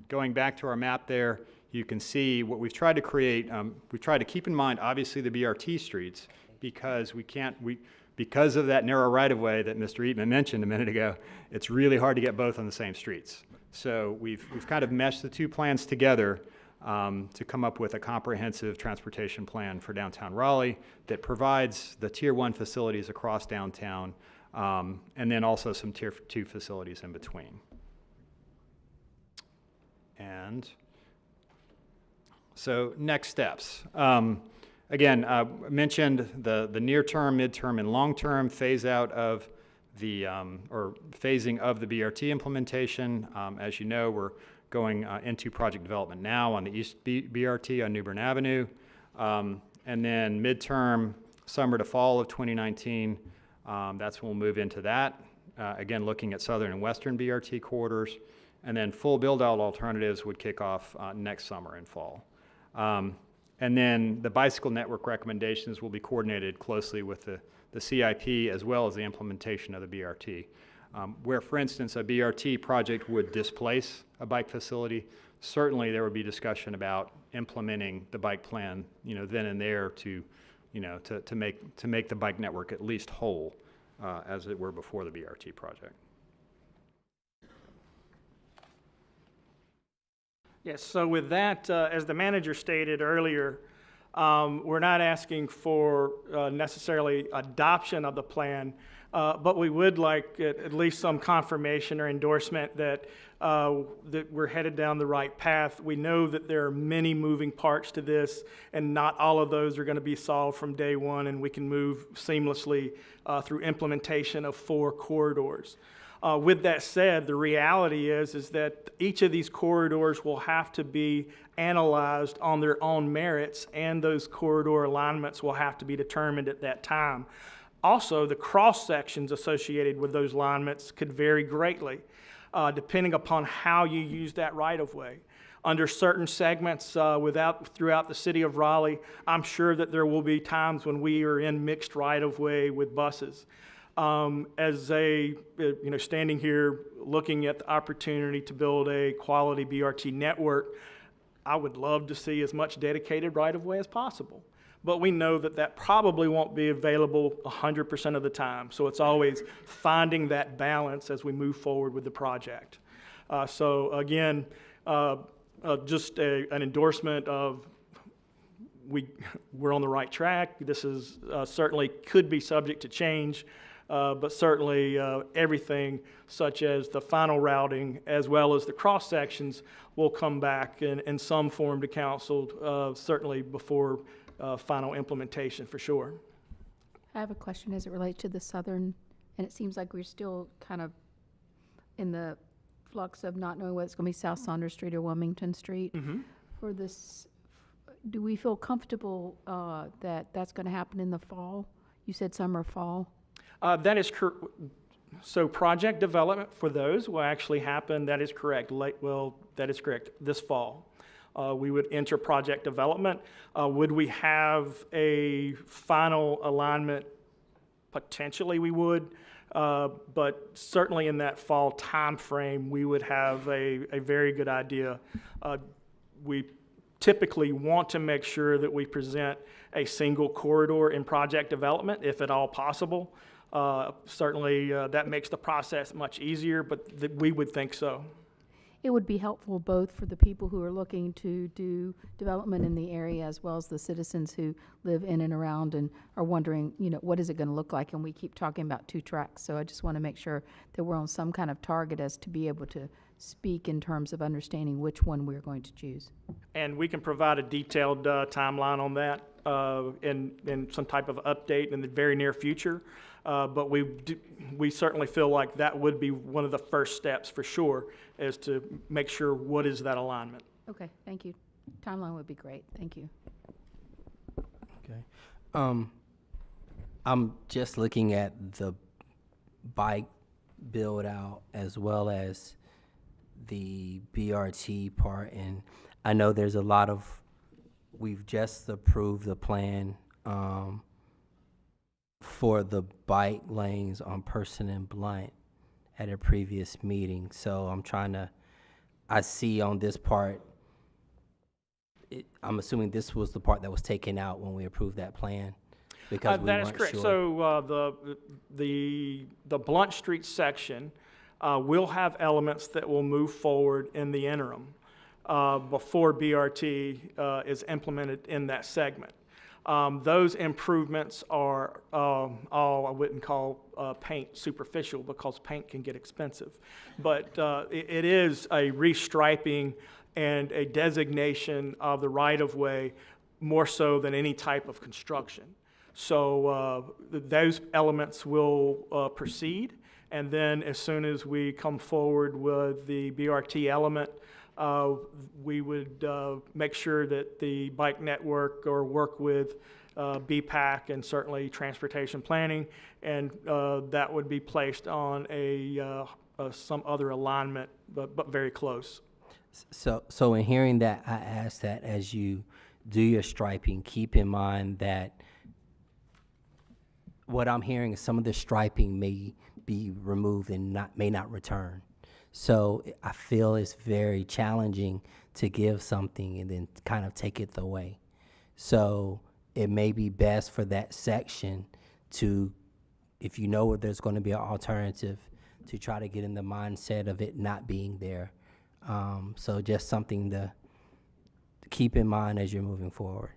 going back to our map there, you can see what we've tried to create. We've tried to keep in mind, obviously, the BRT streets, because because of that narrow right-of-way that Mr. Eatman mentioned a minute ago, it's really hard to get both on the same streets. So we've kind of meshed the two plans together to come up with a comprehensive transportation plan for downtown Raleigh that provides the Tier 1 facilities across downtown, and then also some Tier 2 facilities in between. And so next steps. Again, mentioned the near-term, mid-term, and long-term phase out of the, or phasing of the BRT implementation. As you know, we're going into project development now on the East BRT on New Bern Avenue. And then midterm, summer to fall of 2019, that's when we'll move into that. Again, looking at southern and western BRT corridors. And then full build-out alternatives would kick off next summer and fall. And then the bicycle network recommendations will be coordinated closely with the CIP as well as the implementation of the BRT. Where, for instance, a BRT project would displace a bike facility, certainly there would be discussion about implementing the bike plan, then and there to make the bike network at least whole, as it were before the BRT project. Yes, so with that, as the manager stated earlier, we're not asking for necessarily adoption of the plan, but we would like at least some confirmation or endorsement that we're headed down the right path. We know that there are many moving parts to this, and not all of those are going to be solved from day one, and we can move seamlessly through implementation of 4 corridors. With that said, the reality is that each of these corridors will have to be analyzed on their own merits, and those corridor alignments will have to be determined at that time. Also, the cross sections associated with those alignments could vary greatly, depending upon how you use that right-of-way. Under certain segments throughout the city of Raleigh, I'm sure that there will be times when we are in mixed right-of-way with buses. Standing here looking at the opportunity to build a quality BRT network, I would love to see as much dedicated right-of-way as possible. But we know that that probably won't be available 100% of the time. So it's always finding that balance as we move forward with the project. So again, just an endorsement of we're on the right track. This is certainly could be subject to change. But certainly everything such as the final routing as well as the cross sections will come back in some form to council, certainly before final implementation for sure. I have a question as it relates to the southern, and it seems like we're still kind of in the flux of not knowing whether it's going to be South Saunders Street or Wilmington Street. Mm-hmm. For this, do we feel comfortable that that's going to happen in the fall? You said summer, fall? That is correct. So project development for those will actually happen, that is correct, that is correct, this fall. We would enter project development. Would we have a final alignment? Potentially we would, but certainly in that fall time frame, we would have a very good idea. We typically want to make sure that we present a single corridor in project development, if at all possible. Certainly that makes the process much easier, but we would think so. It would be helpful both for the people who are looking to do development in the area as well as the citizens who live in and around and are wondering, what is it going to look like? And we keep talking about 2 tracks. So I just want to make sure that we're on some kind of target as to be able to speak in terms of understanding which one we're going to choose. And we can provide a detailed timeline on that in some type of update in the very near future. But we certainly feel like that would be one of the first steps for sure, is to make sure what is that alignment. Okay, thank you. Timeline would be great. Thank you. Okay. I'm just looking at the bike build out as well as the BRT part, and I know there's a lot of, we've just approved the plan for the bike lanes on Person and Blunt at a previous meeting. So I'm trying to, I see on this part, I'm assuming this was the part that was taken out when we approved that plan, because we that is weren't correct. sure. So the Blunt Street section will have elements that will move forward in the interim before BRT is implemented in that segment. Those improvements are all I wouldn't call paint superficial, because paint can get expensive. But it is a restriping and a designation of the right-of-way more so than any type of construction. So those elements will proceed, and then as soon as we come forward with the BRT element, we would make sure that the bike network or work with BPAC and certainly transportation planning, and that would be placed on some other alignment, but very close. So in hearing that, I ask that as you do your striping, keep in mind that what I'm hearing is some of the striping may be removed and may not return. So I feel it's very challenging to give something and then kind of take it away. So it may be best for that section to, if you know there's going to be an alternative, to try to get in the mindset of it not being there. So just something to keep in mind as you're moving forward.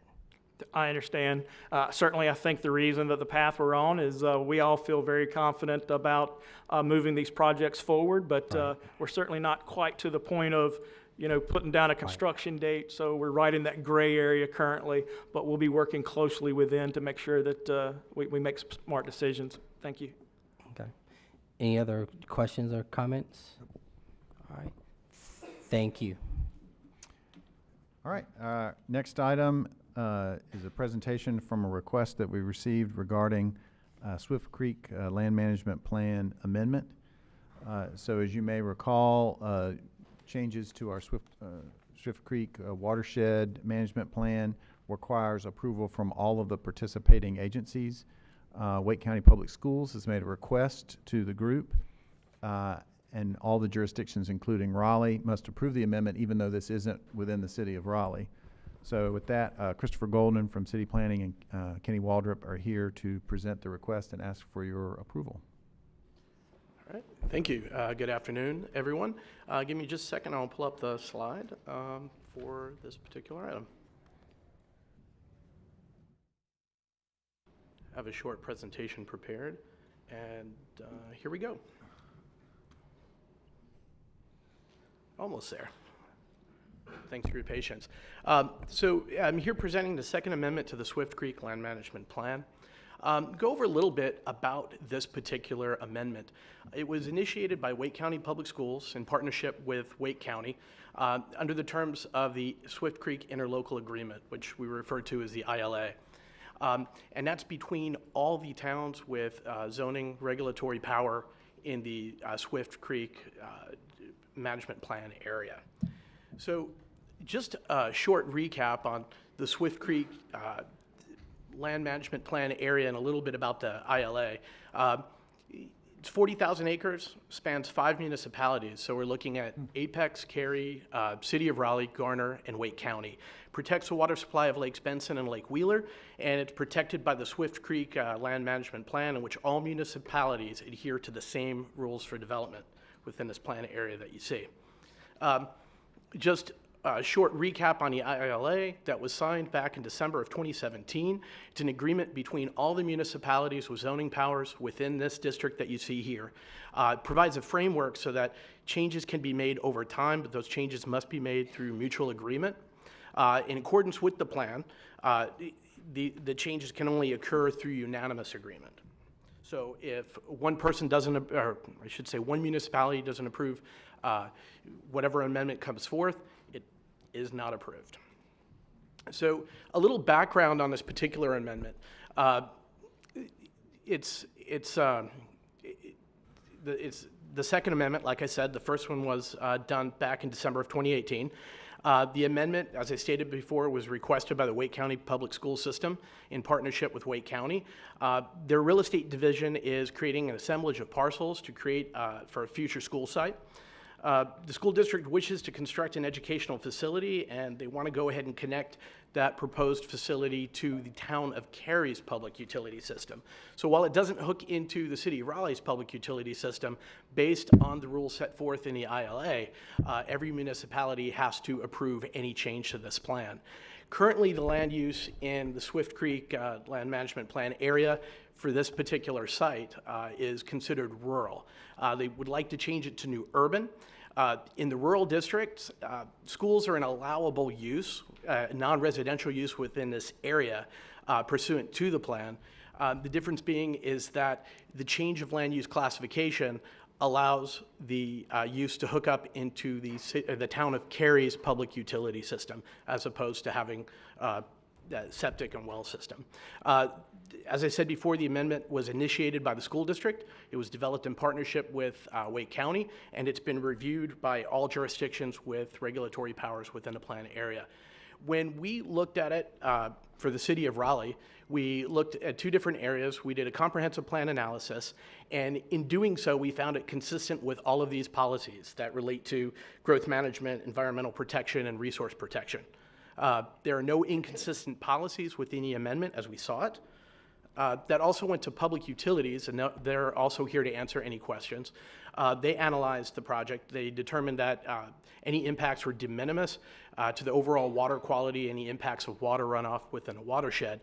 I understand. Certainly, I think the reason that the path we're on is we all feel very confident about moving these projects forward, but we're certainly not quite to the point of, putting down a construction date. So we're right in that gray area currently, but we'll be working closely within to make sure that we make smart decisions. Thank you. Okay. Any other questions or comments? All right. Thank you. All right, next item is a presentation from a request that we received regarding Swift Creek Land Management Plan amendment. So as you may recall, changes to our Swift Creek Watershed Management Plan requires approval from all of the participating agencies. Wake County Public Schools has made a request to the group, and all the jurisdictions, including Raleigh, must approve the amendment even though this isn't within the city of Raleigh. So with that, Christopher Golden from City Planning and Kenny Waldrop are here to present the request and ask for your approval. All right, thank you. Good afternoon, everyone. Give me just a second, I'll pull up the slide for this particular item. I have a short presentation prepared, and here we go. Almost there. Thanks for your patience. So I'm here presenting the second amendment to the Swift Creek Land Management Plan. Go over a little bit about this particular amendment. It was initiated by Wake County Public Schools in partnership with Wake County under the terms of the Swift Creek Interlocal Agreement, which we refer to as the ILA. And that's between all the towns with zoning regulatory power in the Swift Creek Management Plan area. So just a short recap on the Swift Creek Land Management Plan area and a little bit about the ILA. It's 40,000 acres, spans 5 municipalities. So we're looking at Apex, Cary, City of Raleigh, Garner, and Wake County. Protects the water supply of Lakes Benson and Lake Wheeler, and it's protected by the Swift Creek Land Management Plan, in which all municipalities adhere to the same rules for development within this plan area that you see. Just a short recap on the ILA that was signed back in December of 2017. It's an agreement between all the municipalities with zoning powers within this district that you see here. It provides a framework so that changes can be made over time, but those changes must be made through mutual agreement. In accordance with the plan, the changes can only occur through unanimous agreement. So if one person doesn't, or I should say one municipality doesn't approve whatever amendment comes forth, it is not approved. So a little background on this particular amendment. It's the Second Amendment, like I said. The first one was done back in December of 2018. The amendment, as I stated before, was requested by the Wake County Public School System in partnership with Wake County. Their real estate division is creating an assemblage of parcels to create for a future school site. The school district wishes to construct an educational facility, and they want to go ahead and connect that proposed facility to the town of Cary's public utility system. So while it doesn't hook into the city of Raleigh's public utility system, based on the rules set forth in the ILA, every municipality has to approve any change to this plan. Currently, the land use in the Swift Creek Land Management Plan area for this particular site is considered rural. They would like to change it to new urban. In the rural districts, schools are an allowable use, non-residential use within this area pursuant to the plan. The difference being is that the change of land use classification allows the use to hook up into the town of Cary's public utility system, as opposed to having septic and well system. As I said before, the amendment was initiated by the school district. It was developed in partnership with Wake County, and it's been reviewed by all jurisdictions with regulatory powers within the plan area. When we looked at it for the city of Raleigh, we looked at two different areas. We did a comprehensive plan analysis, and in doing so, we found it consistent with all of these policies that relate to growth management, environmental protection, and resource protection. There are no inconsistent policies within the amendment as we saw it. That also went to public utilities, and they're also here to answer any questions. They analyzed the project. They determined that any impacts were de minimis to the overall water quality, any impacts of water runoff within a watershed.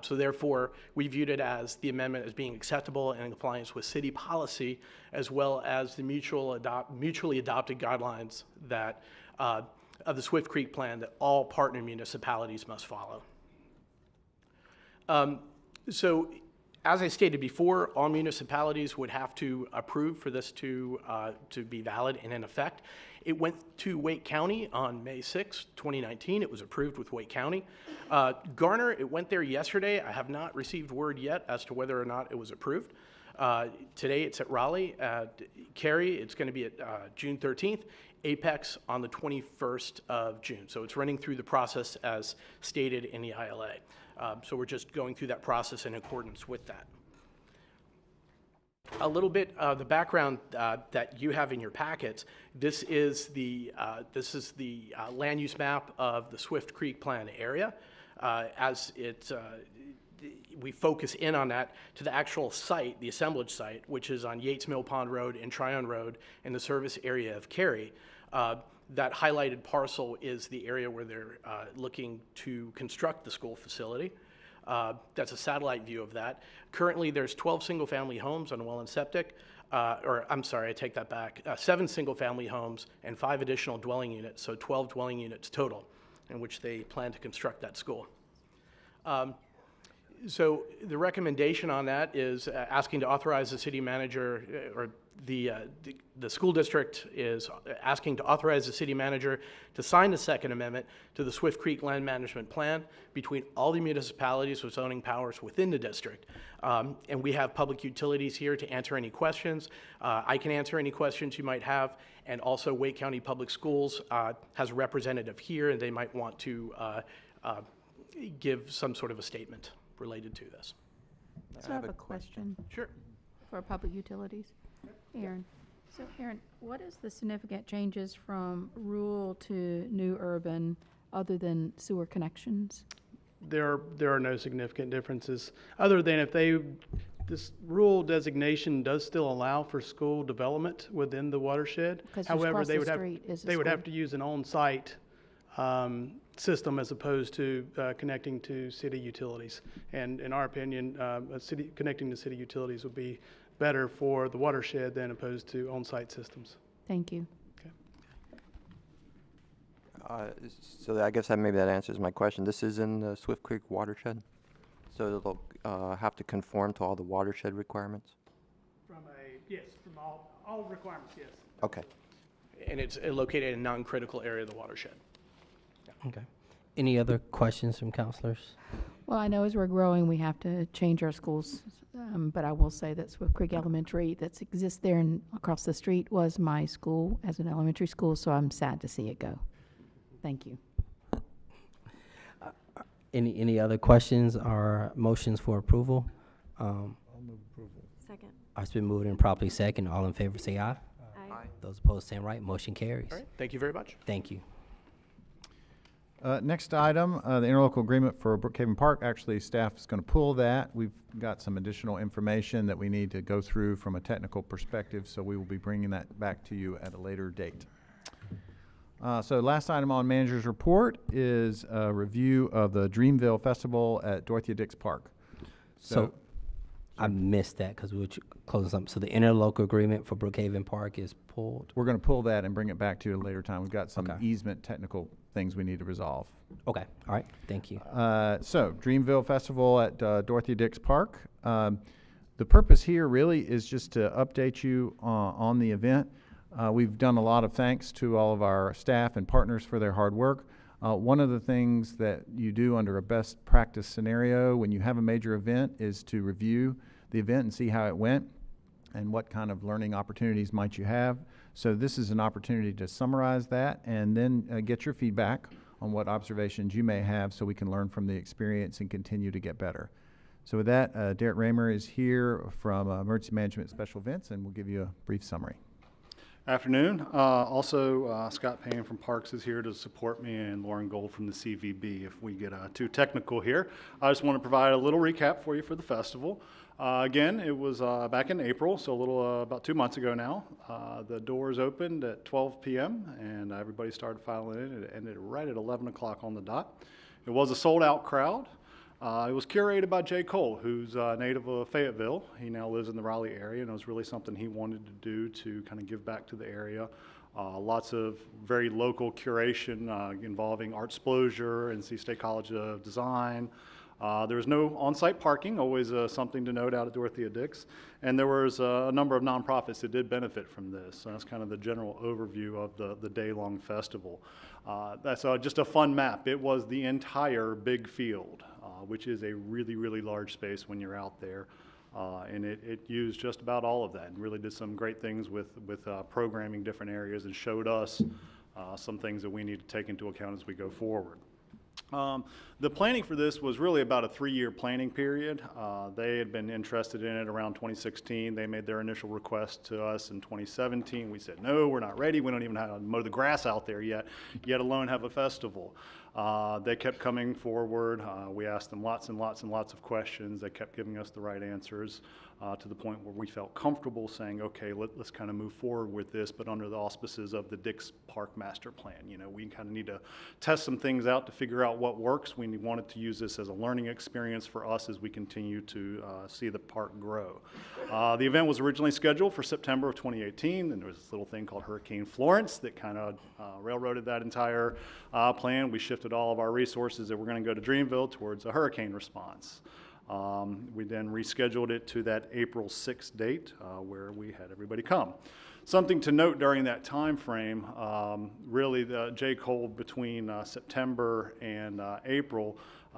So therefore, we viewed it as the amendment as being acceptable and in compliance with city policy, as well as the mutually adopted guidelines that of the Swift Creek Plan that all partner municipalities must follow. So, as I stated before, all municipalities would have to approve for this to be valid and in effect. It went to Wake County on May 6, 2019. It was approved with Wake County. Garner, it went there yesterday. I have not received word yet as to whether or not it was approved. Today it's at Raleigh. Cary, it's going to be at June 13th. Apex on the 21st of June. So it's running through the process as stated in the ILA. So we're just going through that process in accordance with that. A little bit of the background that you have in your packets. This is the land use map of the Swift Creek Plan area. As it we focus in on that to the actual site, the assemblage site, which is on Yates Mill Pond Road and Tryon Road in the service area of Cary. That highlighted parcel is the area where they're looking to construct the school facility. That's a satellite view of that. Currently, there's 12 single-family homes on well and septic, or I'm sorry, I take that back. 7 single-family homes and 5 additional dwelling units, so 12 dwelling units total, in which they plan to construct that school. So the recommendation on that is asking to authorize the city manager, or the school district is asking to authorize the city manager to sign the Second Amendment to the Swift Creek Land Management Plan between all the municipalities with zoning powers within the district. And we have public utilities here to answer any questions. I can answer any questions you might have, and also Wake County Public Schools has a representative here, and they might want to give some sort of a statement related to this. So I have a question. Sure. For public utilities. Aaron. So Aaron, what is the significant changes from rural to new urban other than sewer connections? There are no significant differences, other than if this rural designation does still allow for school development within the watershed. However, they would have to use an on-site system as opposed to connecting to city utilities. And in our opinion, connecting to city utilities would be better for the watershed than opposed to on-site systems. Thank you. So I guess maybe that answers my question. This is in the Swift Creek watershed? So have to conform to all the watershed requirements? Yes, from all requirements, yes. Okay. And it's located in a non-critical area of the watershed. Okay. Any other questions from counselors? Well, I know as we're growing, we have to change our schools, but I will say that Swift Creek Elementary that exists there and across the street was my school as an elementary school, so I'm sad to see it go. Thank you. Any other questions or motions for approval? I'll move approval. Second. It's been moved and properly second. All in favor say aye. Aye. Those opposed, same right. Motion carries. All right, thank you very much. Thank you. Next item, the interlocal agreement for Brookhaven Park. Actually, staff is going to pull that. We've got some additional information that we need to go through from a technical perspective, so we will be bringing that back to you at a later date. So last item on manager's report is a review of the Dreamville Festival at Dorothea Dix Park. So I missed that because we were closing something. So the interlocal agreement for Brookhaven Park is pulled? We're going to pull that and bring it back to you at a later time. We've got some Okay. easement technical things we need to resolve. Okay, all right, thank you. So Dreamville Festival at Dorothea Dix Park. The purpose here really is just to update you on the event. We've done a lot of thanks to all of our staff and partners for their hard work. One of the things that you do under a best practice scenario when you have a major event is to review the event and see how it went and what kind of learning opportunities might you have. So this is an opportunity to summarize that and then get your feedback on what observations you may have so we can learn from the experience and continue to get better. So with that, Derek Raymer is here from Emergency Management Special Events, and we'll give you a brief summary. Afternoon. Scott Payne from Parks is here to support me, and Lauren Gold from the CVB if we get too technical here. I just want to provide a little recap for you for the festival. Again, it was back in April, so a little about 2 months ago now. The doors opened at 12 p.m. and everybody started filing in. It ended right at 11 o'clock on the dot. It was a sold-out crowd. It was curated by Jay Cole, who's a native of Fayetteville. He now lives in the Raleigh area, and it was really something he wanted to do to kind of give back to the area. Lots of very local curation involving Art Splosion, NC State College of Design. There was no on-site parking, always something to note out at Dorothea Dix. And there was a number of nonprofits that did benefit from this. So that's kind of the general overview of the day-long festival. That's just a fun map. It was the entire big field, which is a really, really large space when you're out there. And it used just about all of that and really did some great things with programming different areas and showed us some things that we need to take into account as we go forward. The planning for this was really about a 3-year planning period. They had been interested in it around 2016. They made their initial request to us in 2017. We said, no, we're not ready. We don't even know how to mow the grass out there yet alone have a festival. They kept coming forward. We asked them lots and lots and lots of questions. They kept giving us the right answers to the point where we felt comfortable saying, okay, let's kind of move forward with this, but under the auspices of the Dix Park Master Plan. You know, we kind of need to test some things out to figure out what works. We wanted to use this as a learning experience for us as we continue to see the park grow. The event was originally scheduled for September of 2018, and there was this little thing called Hurricane Florence that kind of railroaded that entire plan. We shifted all of our resources that were going to go to Dreamville towards a hurricane response. We then rescheduled it to that April 6th date where we had everybody come. Something to note during that time frame, really the J. Cole between September and April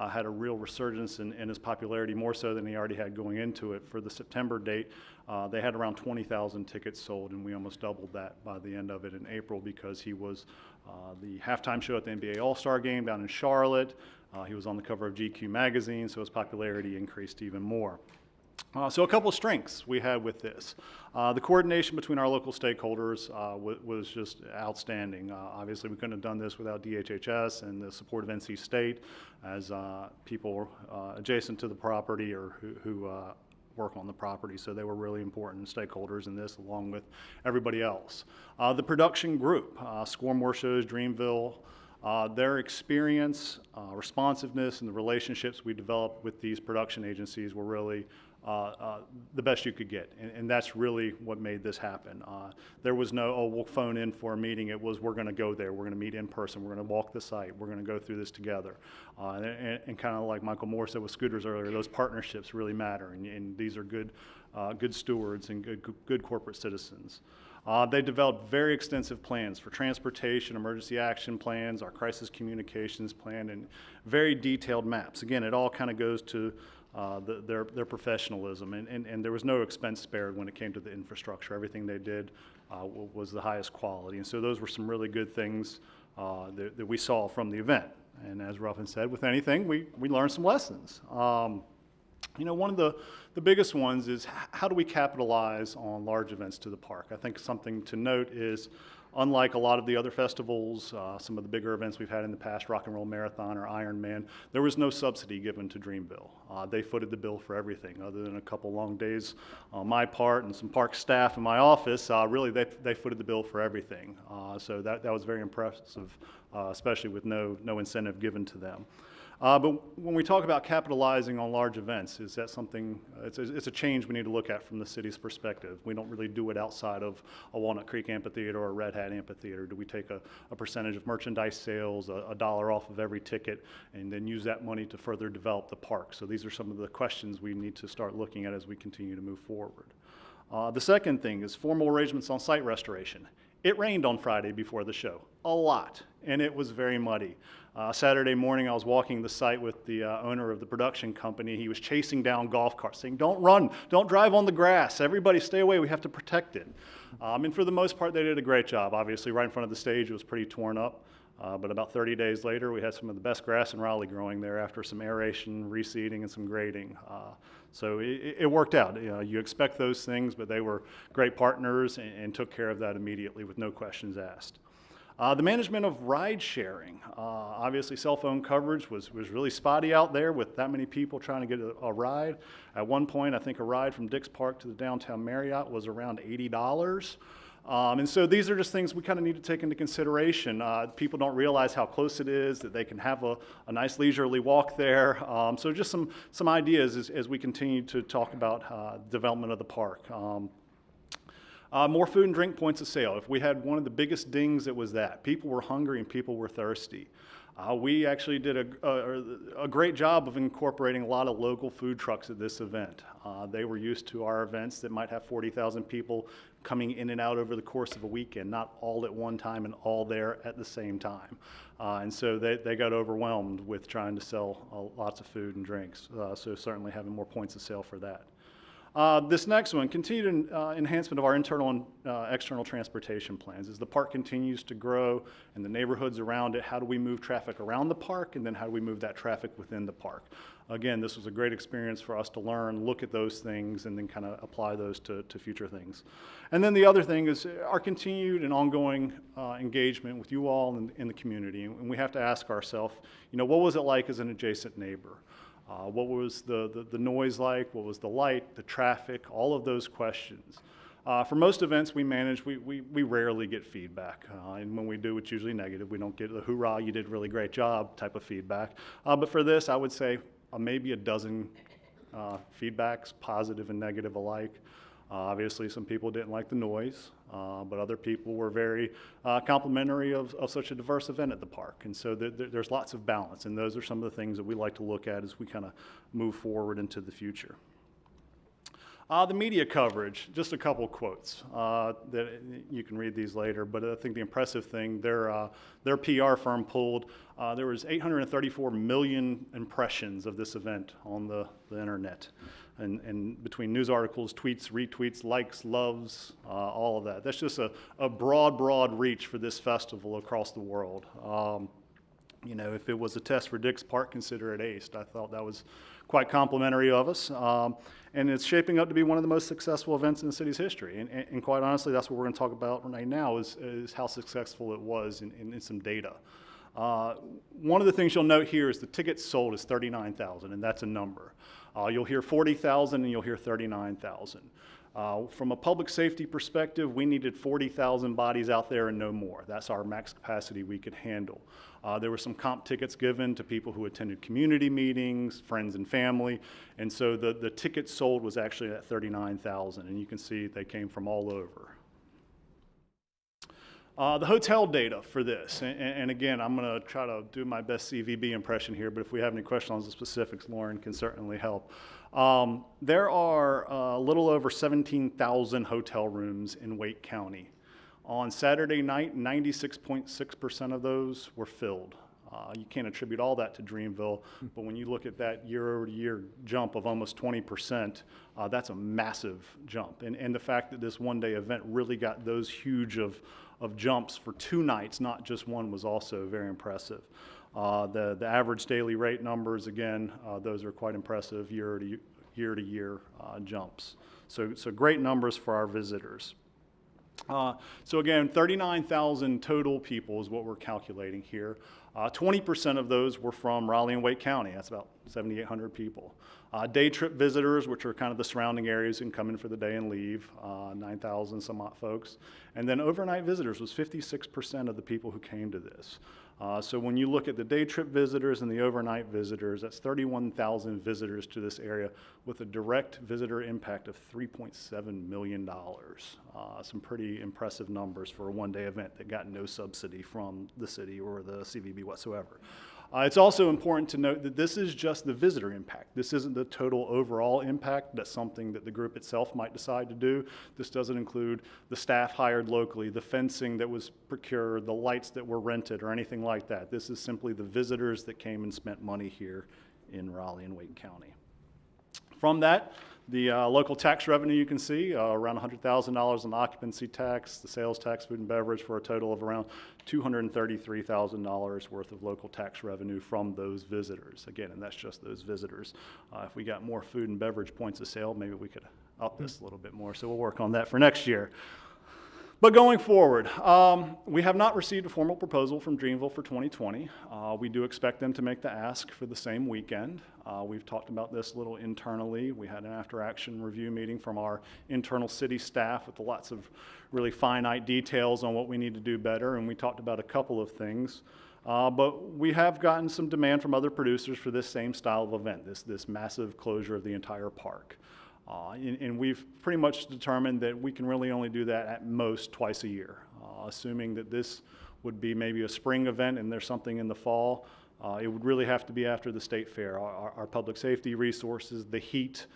had a real resurgence in his popularity, more so than he already had going into it. For the September date, they had around 20,000 tickets sold, and we almost doubled that by the end of it in April because he was the halftime show at the NBA All-Star Game down in Charlotte. He was on the cover of GQ magazine, so his popularity increased even more. So a couple of strengths we had with this. The coordination between our local stakeholders was just outstanding. Obviously, we couldn't have done this without DHHS and the support of NC State as people adjacent to the property or who work on the property. So they were really important stakeholders in this along with everybody else. The production group, Score More Shows, Dreamville, their experience, responsiveness, and the relationships we developed with these production agencies were really the best you could get, and that's really what made this happen. There was no, oh, we'll phone in for a meeting. It was, we're going to go there. We're going to meet in person. We're going to walk the site. We're going to go through this together. And kind of like Michael Moore said with scooters earlier, those partnerships really matter, and these are good stewards and good corporate citizens. They developed very extensive plans for transportation, emergency action plans, our crisis communications plan, and very detailed maps. Again, it all kind of goes to their professionalism, and there was no expense spared when it came to the infrastructure. Everything they did was the highest quality, and so those were some really good things that we saw from the event. And as Ruffin said, with anything, we learned some lessons. You know, one of the biggest ones is how do we capitalize on large events to the park? I think something to note is, unlike a lot of the other festivals, some of the bigger events we've had in the past, Rock and Roll Marathon or Ironman, there was no subsidy given to Dreamville. They footed the bill for everything, other than a couple long days on my part and some park staff in my office. Really, they footed the bill for everything. So that was very impressive, especially with no incentive given to them. But when we talk about capitalizing on large events, is that something, it's a change we need to look at from the city's perspective. We don't really do it outside of a Walnut Creek Amphitheater or a Red Hat Amphitheater. Do we take a percentage of merchandise sales, $1 off of every ticket, and then use that money to further develop the park? So these are some of the questions we need to start looking at as we continue to move forward. The second thing is formal arrangements on site restoration. It rained on Friday before the show, a lot, and it was very muddy. Saturday morning, I was walking the site with the owner of the production company. He was chasing down golf carts, saying, "Don't run, don't drive on the grass. Everybody stay away, we have to protect it." And for the most part, they did a great job. Obviously, right in front of the stage, it was pretty torn up. But about 30 days later, we had some of the best grass in Raleigh growing there after some aeration, reseeding, and some grading. So it worked out. You know, you expect those things, but they were great partners and took care of that immediately with no questions asked. The management of ride sharing. Obviously, cell phone coverage was really spotty out there with that many people trying to get a ride. At one point, I think a ride from Dix Park to the downtown Marriott was around $80. And so these are just things we kind of need to take into consideration. People don't realize how close it is, that they can have a nice leisurely walk there. So just some ideas as we continue to talk about development of the park. More food and drink points of sale. If we had one of the biggest dings, it was that. People were hungry and people were thirsty. We actually did a great job of incorporating a lot of local food trucks at this event. They were used to our events that might have 40,000 people coming in and out over the course of a weekend, not all at one time and all there at the same time. And so they got overwhelmed with trying to sell lots of food and drinks. So certainly having more points of sale for that. This next one, continued enhancement of our internal and external transportation plans. As the park continues to grow and the neighborhoods around it, how do we move traffic around the park, and then how do we move that traffic within the park? Again, this was a great experience for us to learn, look at those things, and then kind of apply those to future things. And then the other thing is our continued and ongoing engagement with you all in the community. And we have to ask ourselves, you know, what was it like as an adjacent neighbor? What was the noise like? What was the light, the traffic, all of those questions? For most events we manage, we rarely get feedback. And when we do, it's usually negative. We don't get the hoorah, you did a really great job type of feedback. But for this, I would say maybe a dozen feedbacks, positive and negative alike. Obviously, some people didn't like the noise, but other people were very complimentary of such a diverse event at the park. And so there's lots of balance, and those are some of the things that we like to look at as we kind of move forward into the future. The media coverage, just a couple quotes that you can read these later, but I think the impressive thing, their PR firm pulled, there was 834 million impressions of this event on the internet. And between news articles, tweets, retweets, likes, loves, all of that. That's just a broad reach for this festival across the world. You know, if it was a test for Dix Park, consider it aced. I thought that was quite complimentary of us. And it's shaping up to be one of the most successful events in the city's history. And quite honestly, that's what we're going to talk about right now is how successful it was in some data. One of the things you'll note here is the tickets sold is 39,000, and that's a number. You'll hear 40,000 and you'll hear 39,000. From a public safety perspective, we needed 40,000 bodies out there and no more. That's our max capacity we could handle. There were some comp tickets given to people who attended community meetings, friends and family, and so the tickets sold was actually at 39,000, and you can see they came from all over. The hotel data for this, and again, I'm going to try to do my best CVB impression here, but if we have any questions on the specifics, Lauren can certainly help. There are a little over 17,000 hotel rooms in Wake County. On Saturday night, 96.6% of those were filled. You can't attribute all that to Dreamville, but when you look at that year-over-year jump of almost 20%, that's a massive jump. And the fact that this one-day event really got those huge of jumps for 2 nights, not just one, was also very impressive. The average daily rate numbers, again, those are quite impressive year-to-year jumps. So great numbers for our visitors. So again, 39,000 total people is what we're calculating here. 20% of those were from Raleigh and Wake County. That's about 7,800 people. Day trip visitors, which are kind of the surrounding areas and come in for the day and leave, 9,000 some odd folks. And then overnight visitors was 56% of the people who came to this. So when you look at the day trip visitors and the overnight visitors, that's 31,000 visitors to this area with a direct visitor impact of $3.7 million. Some pretty impressive numbers for a one-day event that got no subsidy from the city or the CVB whatsoever. It's also important to note that this is just the visitor impact. This isn't the total overall impact. That's something that the group itself might decide to do. This doesn't include the staff hired locally, the fencing that was procured, the lights that were rented, or anything like that. This is simply the visitors that came and spent money here in Raleigh and Wake County. From that, the local tax revenue you can see, around $100,000 in occupancy tax, the sales tax, food and beverage, for a total of around $233,000 worth of local tax revenue from those visitors. Again, and that's just those visitors. If we got more food and beverage points of sale, maybe we could up this a little bit more. So we'll work on that for next year. But going forward, we have not received a formal proposal from Dreamville for 2020. We do expect them to make the ask for the same weekend. We've talked about this a little internally. We had an after-action review meeting from our internal city staff with lots of really finite details on what we need to do better, and we talked about a couple of things. But we have gotten some demand from other producers for this same style of event, this massive closure of the entire park. And we've pretty much determined that we can really only do that at most twice a year, assuming that this would be maybe a spring event and there's something in the fall. It would really have to be after the state fair. Our public safety resources, the heat,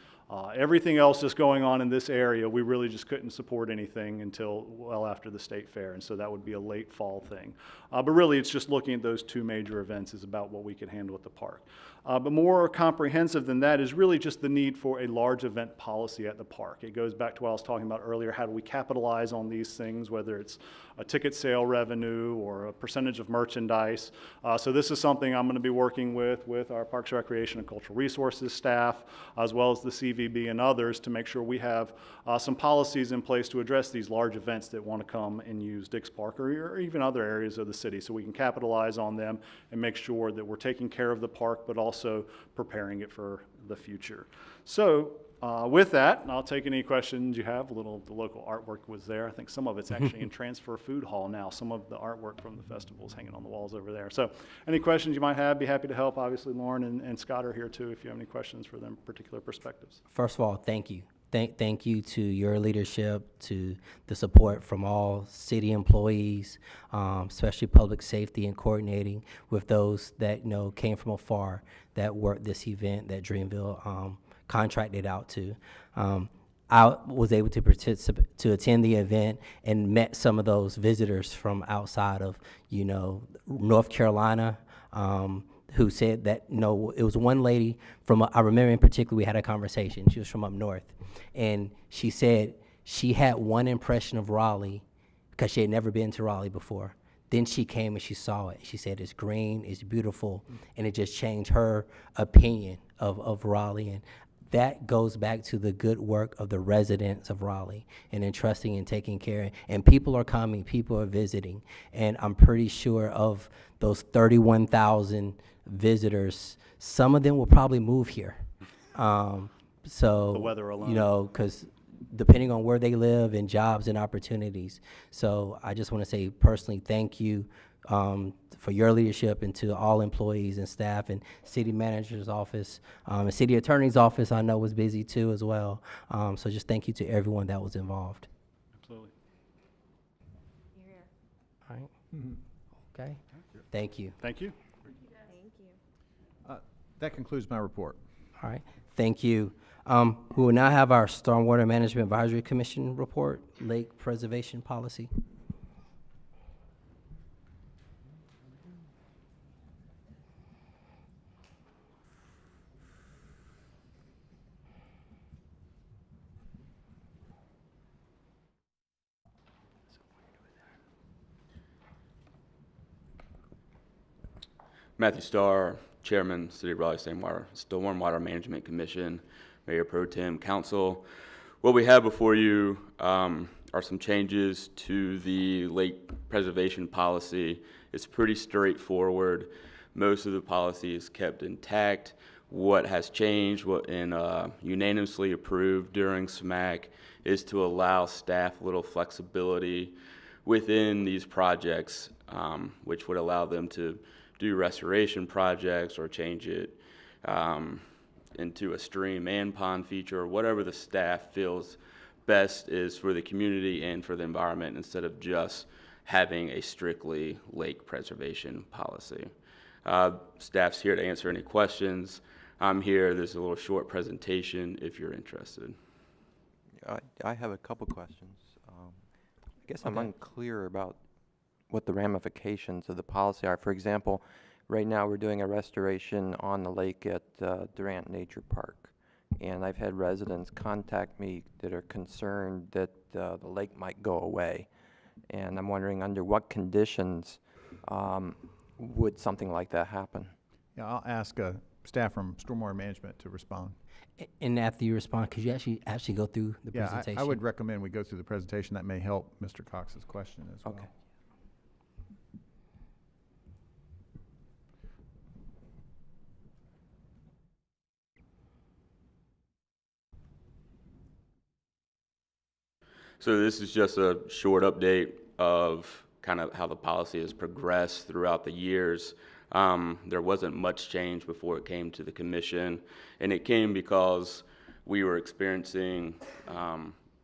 everything else that's going on in this area, we really just couldn't support anything until well after the state fair, and so that would be a late fall thing. But really, it's just looking at those 2 major events is about what we can handle at the park. But more comprehensive than that is really just the need for a large event policy at the park. It goes back to what I was talking about earlier. How do we capitalize on these things, whether it's a ticket sale revenue or a percentage of merchandise? So this is something I'm going to be working with our Parks, Recreation, and Cultural Resources staff, as well as the CVB and others, to make sure we have some policies in place to address these large events that want to come and use Dix Park or even other areas of the city, so we can capitalize on them and make sure that we're taking care of the park, but also preparing it for the future. So with that, I'll take any questions you have. The local artwork was there. I think some of it's actually in Transfer Food Hall now. Some of the artwork from the festival is hanging on the walls over there. So any questions you might have, be happy to help. Obviously, Lauren and Scott are here too if you have any questions for them particular perspectives. First of all, thank you. Thank you to your leadership, to the support from all city employees, especially public safety and coordinating with those that came from afar that worked this event that Dreamville contracted out to. I was able to participate, to attend the event, and met some of those visitors from outside of North Carolina. Who said that, it was one lady I remember in particular, we had a conversation. She was from up north. And she said she had one impression of Raleigh because she had never been to Raleigh before. Then she came and she saw it. She said it's green, it's beautiful, and it just changed her opinion of Raleigh. And that goes back to the good work of the residents of Raleigh and entrusting and taking care. And people are coming, people are visiting. And I'm pretty sure of those 31,000 visitors, some of them will probably move here. So, the weather alone. Because, depending on where they live and jobs and opportunities. So I just want to say personally thank you for your leadership, and to all employees and staff and city manager's office. And city attorney's office I know was busy too as well. So just thank you to everyone that was involved. Absolutely. All right. Okay. Thank you. Thank you. Thank you. That concludes my report. All right. Thank you. We will now have our Stormwater Management Advisory Commission report, Lake Preservation Policy. Matthew Starr, Chairman, City of Raleigh Stormwater Management Commission, Mayor Pro Tem, Council. What we have before you are some changes to the lake preservation policy. It's pretty straightforward. Most of the policy is kept intact. What has changed and unanimously approved during SMAC is to allow staff a little flexibility within these projects, which would allow them to do restoration projects or change it into a stream and pond feature, or whatever the staff feels best is for the community and for the environment, instead of just having a strictly lake preservation policy. Staff's here to answer any questions. I'm here. There's a little short presentation if you're interested. I have a couple questions. I guess I'm unclear about what the ramifications of the policy are. For example, right now we're doing a restoration on the lake at Durant Nature Park, and I've had residents contact me that are concerned that the lake might go away, and I'm wondering under what conditions would something like that happen? Yeah, I'll ask staff from Stormwater Management to respond. And after you respond, could you actually go through the presentation? I would recommend we go through the presentation. That may help Mr. Cox's question as well. Okay. So this is just a short update of kind of how the policy has progressed throughout the years. There wasn't much change before it came to the commission, and it came because we were experiencing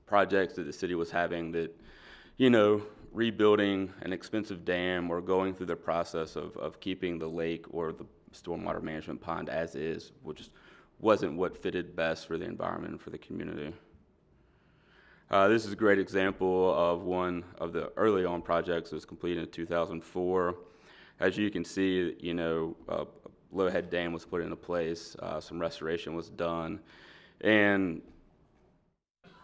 projects that the city was having that, you know, rebuilding an expensive dam or going through the process of keeping the lake or the stormwater management pond as is, which wasn't what fitted best for the environment and for the community. This is a great example of one of the early on projects that was completed in 2004. As you can see, you know, a low-head dam was put into place, some restoration was done, and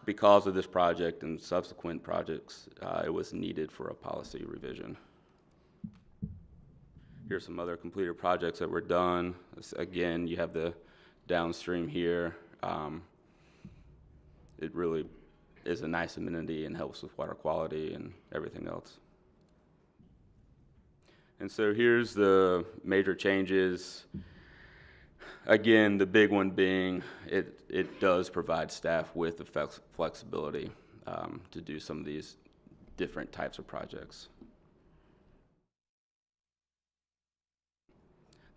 because of this project and subsequent projects, it was needed for a policy revision. Here's some other completed projects that were done. Again, you have the downstream here. It really is a nice amenity and helps with water quality and everything else. And so here's the major changes. Again, the big one being it does provide staff with the flexibility to do some of these different types of projects.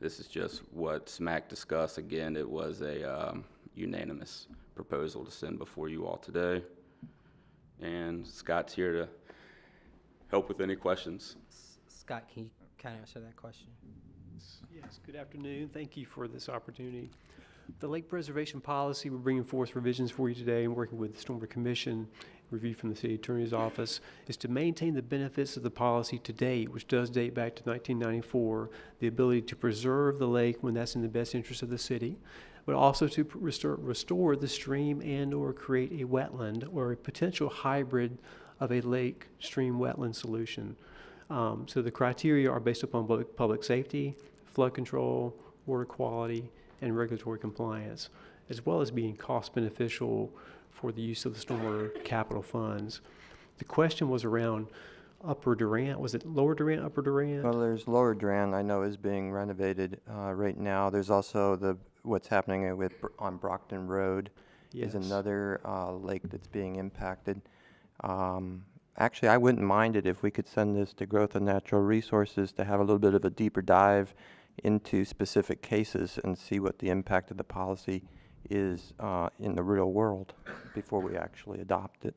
This is just what SMAC discussed. Again, it was a unanimous proposal to send before you all today. And Scott's here to help with any questions. Scott, can you kind of answer that question? Yes, good afternoon. Thank you for this opportunity. The lake preservation policy, we're bringing forth revisions for you today and working with the Stormwater Commission, review from the City Attorney's Office, is to maintain the benefits of the policy to date, which does date back to 1994, the ability to preserve the lake when that's in the best interest of the city, but also to restore the stream and or create a wetland or a potential hybrid of a lake stream wetland solution. So the criteria are based upon public safety, flood control, water quality, and regulatory compliance, as well as being cost beneficial for the use of the stormwater capital funds. The question was around Upper Durant. Was it Lower Durant, Upper Durant? Well, there's Lower Durant, I know, is being renovated right now. There's also what's happening on Brockton Road, is Yes. another lake that's being impacted. Actually, I wouldn't mind it if we could send this to Growth and Natural Resources to have a little bit of a deeper dive into specific cases and see what the impact of the policy is in the real world before we actually adopt it.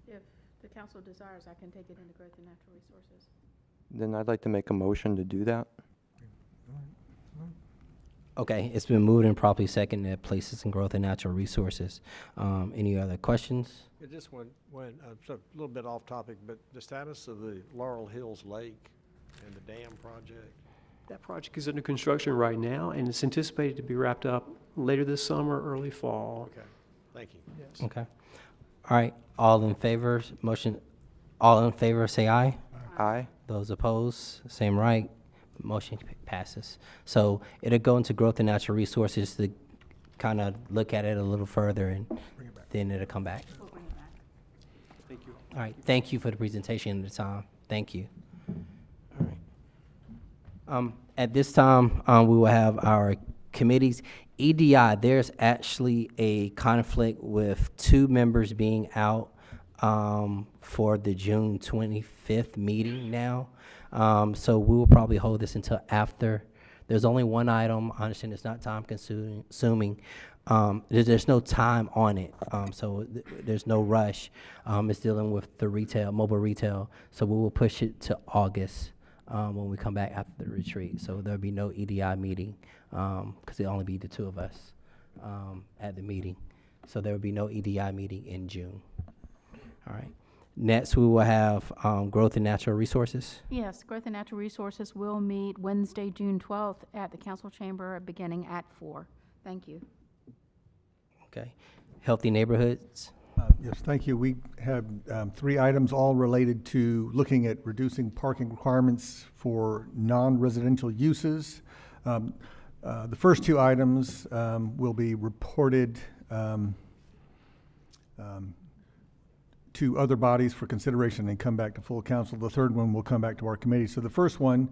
If the council desires, I can take it into Growth and Natural Resources. Then I'd like to make a motion to do that. Okay, it's been moved and properly seconded that places in Growth and Natural Resources. Any other questions? Just one, so a little bit off topic, but the status of the Laurel Hills Lake and the dam project? That project is under construction right now, and it's anticipated to be wrapped up later this summer, early fall. Okay, thank you. Yes. Okay. All right, all in favor, motion, all in favor, say aye. Aye. Those opposed, same right. Motion passes. So it'll go into Growth and Natural Resources to kind of look at it a little further, and then it'll come back. We'll bring it back. Thank you. All right, thank you for the presentation at the time. Thank you. All right. At this time, we will have our committees. EDI, there's actually a conflict with 2 members being out for the June 25th meeting now. So we will probably hold this until after. There's only one item. I understand it's not time consuming. There's no time on it, so there's no rush. It's dealing with the retail, mobile retail. So we will push it to August when we come back after the retreat. So there'll be no EDI meeting because it'll only be the 2 of us at the meeting. So there will be no EDI meeting in June. All right. Next, we will have Growth and Natural Resources. Yes, Growth and Natural Resources will meet Wednesday, June 12th at the council chamber beginning at 4. Thank you. Okay. Healthy Neighborhoods. Yes, thank you. We have 3 items all related to looking at reducing parking requirements for non-residential uses. The first 2 items will be reported to other bodies for consideration and come back to full council. The third one will come back to our committee. So the first one,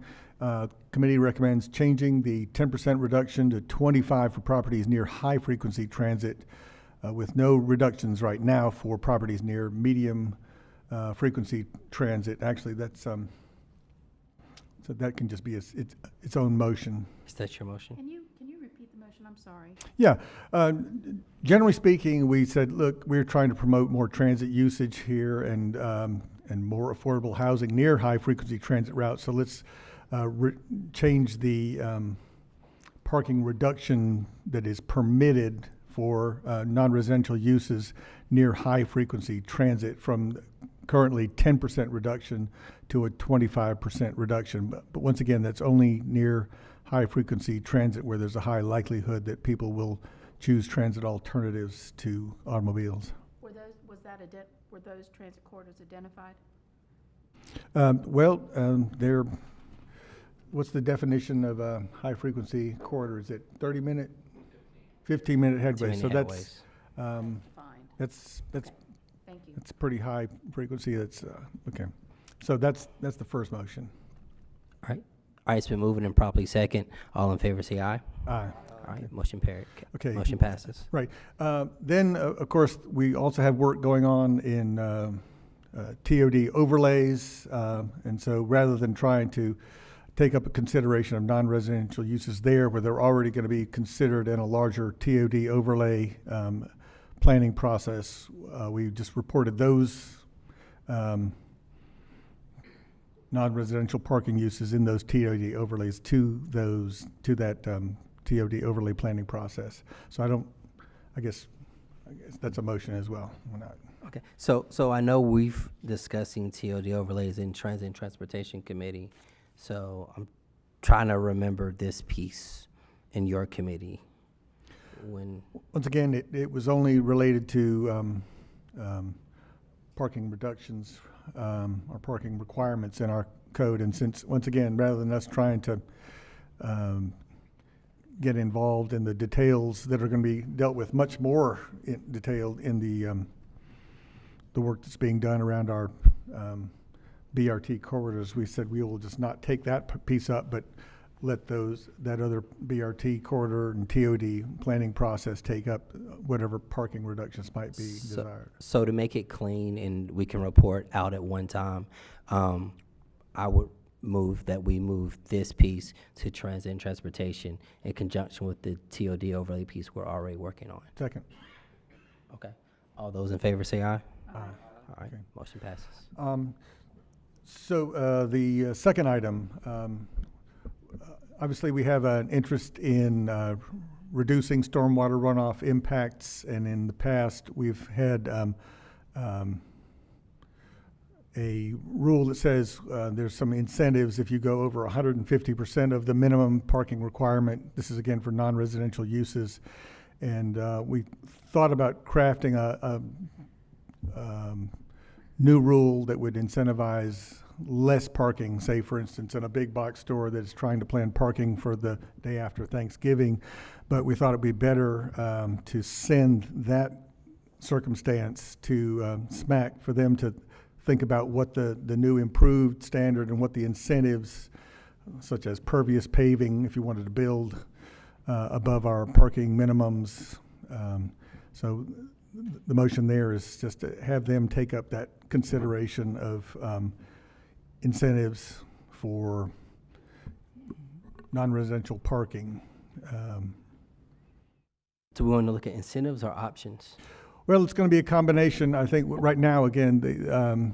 committee recommends changing the 10% reduction to 25 for properties near high-frequency transit with no reductions right now for properties near medium frequency transit. Actually, that's so that can just be its own motion. Is that your motion? Can you repeat the motion? I'm sorry. Yeah. Generally speaking, we said, look, we're trying to promote more transit usage here and more affordable housing near high-frequency transit routes. So let's change the parking reduction that is permitted for non-residential uses near high-frequency transit from currently 10% reduction to a 25% reduction. But once again, that's only near high-frequency transit where there's a high likelihood that people will choose transit alternatives to automobiles. Were those transit corridors identified? What's the definition of a high-frequency corridor? Is it 30-minute, 15-minute headway? So that's Thank you. that's pretty high frequency. That's okay. So that's the first motion. All right. All right, it's been moving and properly second. All in favor, say aye. Aye. All right, motion carried. Okay. Motion passes. Right. Then, of course, we also have work going on in TOD overlays. And so rather than trying to take up a consideration of non-residential uses there where they're already going to be considered in a larger TOD overlay planning process, we just reported those non-residential parking uses in those TOD overlays to that TOD overlay planning process. So I guess that's a motion as well. We're not. Okay. So I know we've discussing TOD overlays in Transit and Transportation Committee. So I'm trying to remember this piece in your committee. Once again, it was only related to parking reductions or parking requirements in our code. And since, once again, rather than us trying to get involved in the details that are going to be dealt with much more detailed in the work that's being done around our BRT corridors, we said we will just not take that piece up, but let that other BRT corridor and TOD planning process take up whatever parking reductions might be desired. So to make it clean and we can report out at one time, I would move that we move this piece to transit and transportation in conjunction with the TOD overlay piece we're already working on. Second. Okay. All those in favor say aye. Aye. All right, Okay. motion passes. So the second item, obviously we have an interest in reducing stormwater runoff impacts, and in the past we've had a rule that says there's some incentives if you go over 150% of the minimum parking requirement. This is again for non-residential uses, and we thought about crafting a new rule that would incentivize less parking, say for instance in a big box store that's trying to plan parking for the day after Thanksgiving. But we thought it'd be better to send that circumstance to SMAC for them to think about what the new improved standard and what the incentives, such as pervious paving if you wanted to build above our parking minimums. So the motion there is just to have them take up that consideration of incentives for non-residential parking. Do we want to look at incentives or options? Well, it's going to be a combination. I think right now, again, the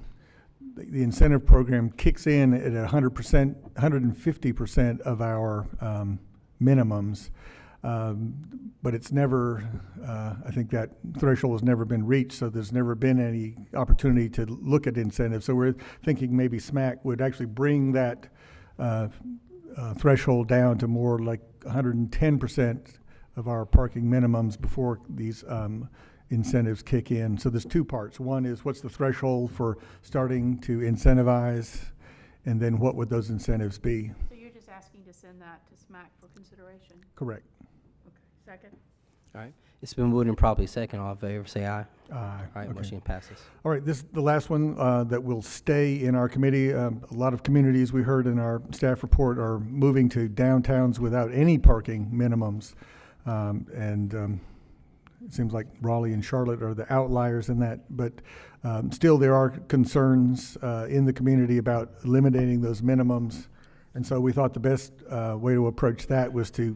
incentive program kicks in at 100%, 150% of our minimums. But it's never, I think that threshold has never been reached, so there's never been any opportunity to look at incentives. So we're thinking maybe SMAC would actually bring that threshold down to more like 110% of our parking minimums before these incentives kick in. So there's two parts. One is what's the threshold for starting to incentivize, and then what would those incentives be? So you're just asking to send that to SMAC for consideration? Correct. Okay. Second? All right. It's been moved and probably second. All in favor say aye. Aye. All right, Okay. motion passes. All right, the last one that will stay in our committee. A lot of communities we heard in our staff report are moving to downtowns without any parking minimums. It seems like Raleigh and Charlotte are the outliers in that, but still there are concerns in the community about eliminating those minimums. And so we thought the best way to approach that was to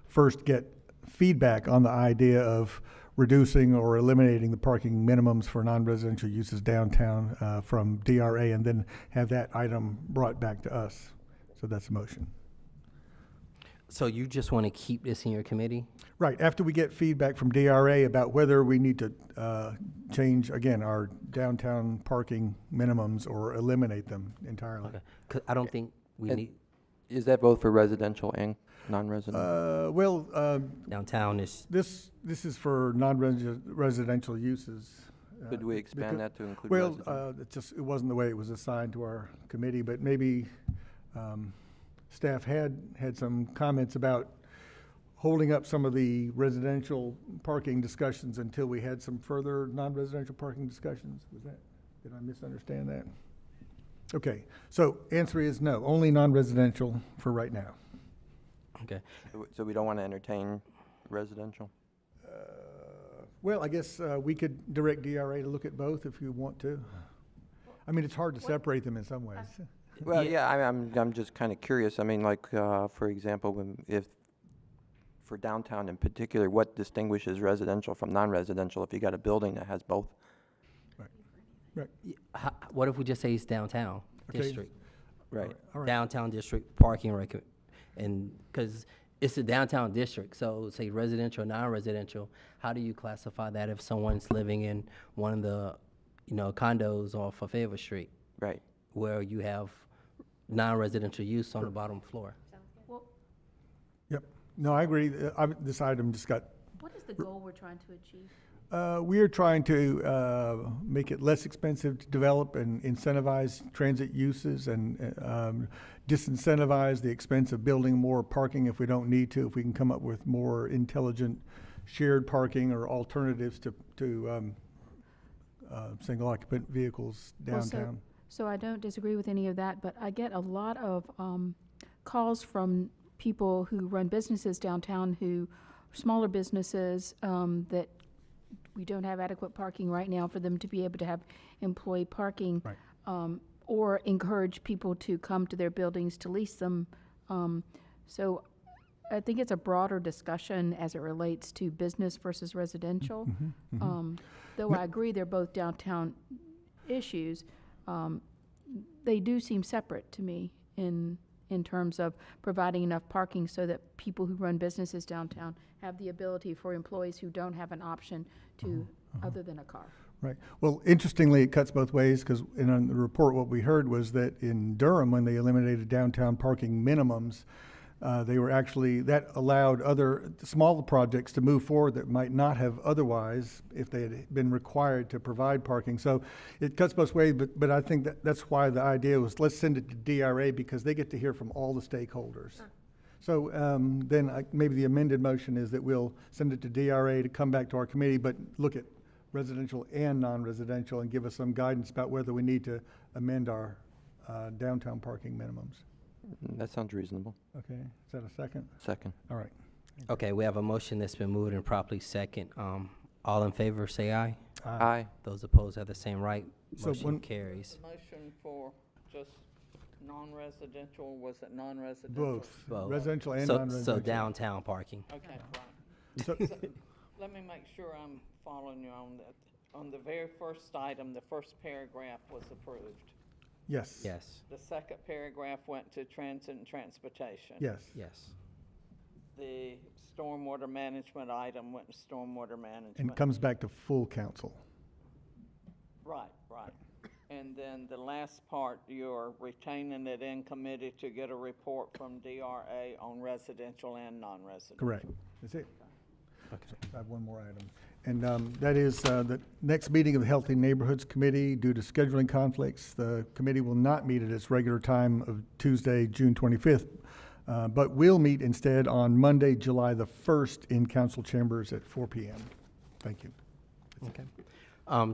first get feedback on the idea of reducing or eliminating the parking minimums for non-residential uses downtown from DRA, and then have that item brought back to us. So that's a motion. So you just want to keep this in your committee? Right, after we get feedback from DRA about whether we need to change, again, our downtown parking minimums or eliminate them entirely. Okay. 'Cause I don't think we need. Is that both for residential and non-residential? Downtown is. This is for non-residential uses. Could we expand that to include Well, residential? it wasn't the way it was assigned to our committee, but maybe staff had some comments about holding up some of the residential parking discussions until we had some further non-residential parking discussions. Did I misunderstand that? Okay, so answer is no, only non-residential for right now. Okay. So we don't want to entertain residential? Well, I guess we could direct DRA to look at both if you want to. I mean, it's hard to separate them in some ways. Well, yeah, I'm just kind of curious. I mean, like, for example, if for downtown in particular, what distinguishes residential from non-residential if you got a building that has both? Right. What if we just say it's downtown district? Right. All right. Downtown district parking record, and because it's a downtown district, so say residential, non-residential, how do you classify that if someone's living in one of the, condos off of Favor Street? Right. Where you have non-residential use on the bottom floor. Yep. No, I agree. This item just got. What is the goal we're trying to achieve? We are trying to make it less expensive to develop and incentivize transit uses, and disincentivize the expense of building more parking if we don't need to. If we can come up with more intelligent shared parking or alternatives to single occupant vehicles downtown. So I don't disagree with any of that, but I get a lot of calls from people who run businesses downtown smaller businesses, that we don't have adequate parking right now for them to be able to have employee parking. Right. Or encourage people to come to their buildings to lease them. So I think it's a broader discussion as it relates to business versus residential. Though I agree they're both downtown issues, they do seem separate to me in terms of providing enough parking so that people who run businesses downtown have the ability for employees who don't have an option to other than a car. Right. Well, interestingly, it cuts both ways, because in the report, what we heard was that in Durham, when they eliminated downtown parking minimums, that allowed other smaller projects to move forward that might not have otherwise if they had been required to provide parking. So it cuts both ways, but I think that's why the idea was, let's send it to DRA, because they get to hear from all the stakeholders. Sure. So then maybe the amended motion is that we'll send it to DRA to come back to our committee, but look at residential and non-residential and give us some guidance about whether we need to amend our downtown parking minimums. That sounds reasonable. Okay, is that a second? Second. All right. Okay, we have a motion that's been moved and properly second. All in favor, say aye. Aye. Those opposed have the same right. So Motion carries. Motion for just non-residential, was it non-residential? Both. Residential and So non-residential. downtown parking. Okay, right. So- Let me make sure I'm following you on that. On the very first item, the first paragraph was approved. Yes. Yes. The second paragraph went to transit and transportation. Yes. Yes. The stormwater management item went to stormwater management. And comes back to full council. Right. And then the last part, you're retaining it in committee to get a report from DRA on residential and non-residential. Correct. That's it. Okay. I have one more item. And that is the next meeting of the Healthy Neighborhoods Committee. Due to scheduling conflicts, the committee will not meet at its regular time of Tuesday, June 25th, but will meet instead on Monday, July the 1st in council chambers at 4 p.m. Thank you. Okay.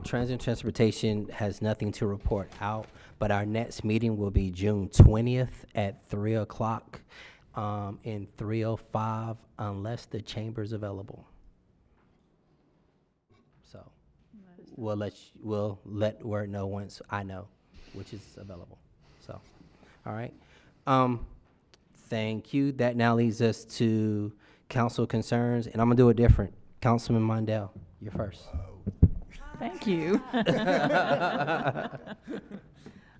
Transit and Transportation has nothing to report out, but our next meeting will be June 20th at 3 o'clock in 305, unless the chamber's available. So we'll let Word know once I know which is available. So, all right. Thank you. That now leads us to council concerns, and I'm gonna do it different. Councilman Mondale, you're first. Thank you.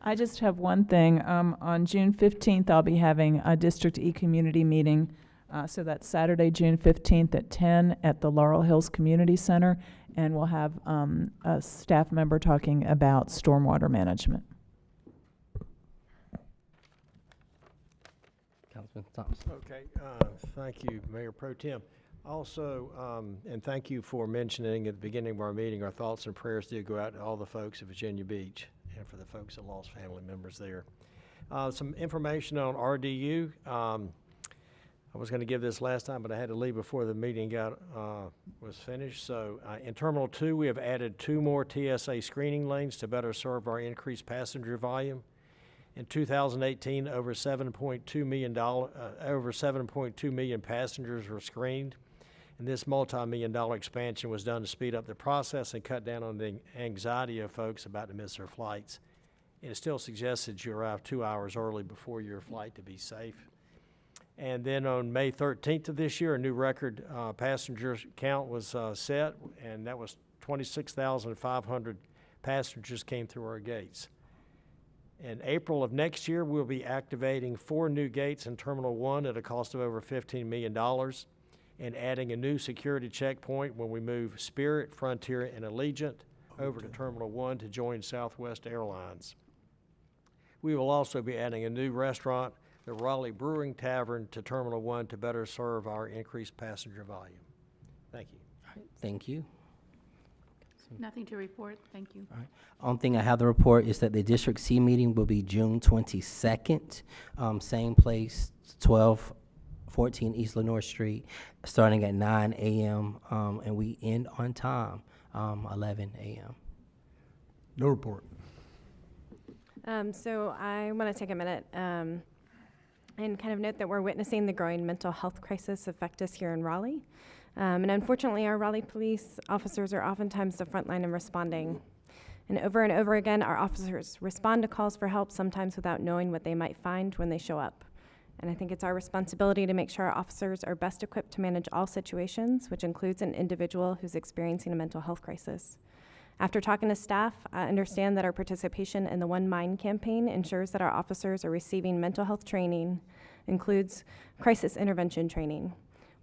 I just have one thing. On June 15th, I'll be having a District E community meeting. So that's Saturday, June 15th at 10 at the Laurel Hills Community Center. And we'll have a staff member talking about stormwater management. Councilman Thompson. Okay, thank you, Mayor Pro Tem. Also, and thank you for mentioning at the beginning of our meeting, our thoughts and prayers do go out to all the folks at Virginia Beach and for the folks that lost family members there. Some information on RDU. I was going to give this last time, but I had to leave before the meeting was finished. So in Terminal 2, we have added 2 more TSA screening lanes to better serve our increased passenger volume. In 2018, over 7.2 million passengers were screened. And this multi-million-dollar expansion was done to speed up the process and cut down on the anxiety of folks about to miss their flights. And it still suggests that you arrive 2 hours early before your flight to be safe. And then on May 13th of this year, a new record passenger count was set, and that was 26,500 passengers came through our gates. In April of next year, we'll be activating 4 new gates in Terminal 1 at a cost of over $15 million. And adding a new security checkpoint when we move Spirit, Frontier, and Allegiant over to Terminal 1 to join Southwest Airlines. We will also be adding a new restaurant, the Raleigh Brewing Tavern, to Terminal 1 to better serve our increased passenger volume. Thank you. Thank you. Nothing to report, thank you. All right. Only thing I have to report is that the District C meeting will be June 22nd, same place, 1214 East Lenoir Street, starting at 9 a.m. And we end on time, 11 a.m. No report. So I want to take a minute and kind of note that we're witnessing the growing mental health crisis affect us here in Raleigh. And unfortunately, our Raleigh police officers are oftentimes the front line in responding. And over again, our officers respond to calls for help, sometimes without knowing what they might find when they show up. And I think it's our responsibility to make sure our officers are best equipped to manage all situations, which includes an individual who's experiencing a mental health crisis. After talking to staff, I understand that our participation in the One Mind campaign ensures that our officers are receiving mental health training, includes crisis intervention training.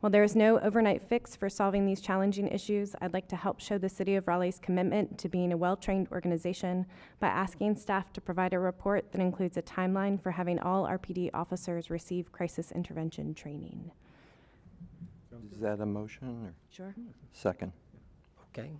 While there is no overnight fix for solving these challenging issues, I'd like to help show the City of Raleigh's commitment to being a well-trained organization by asking staff to provide a report that includes a timeline for having all RPD officers receive crisis intervention training. Is that a motion or? Sure. Second. Okay.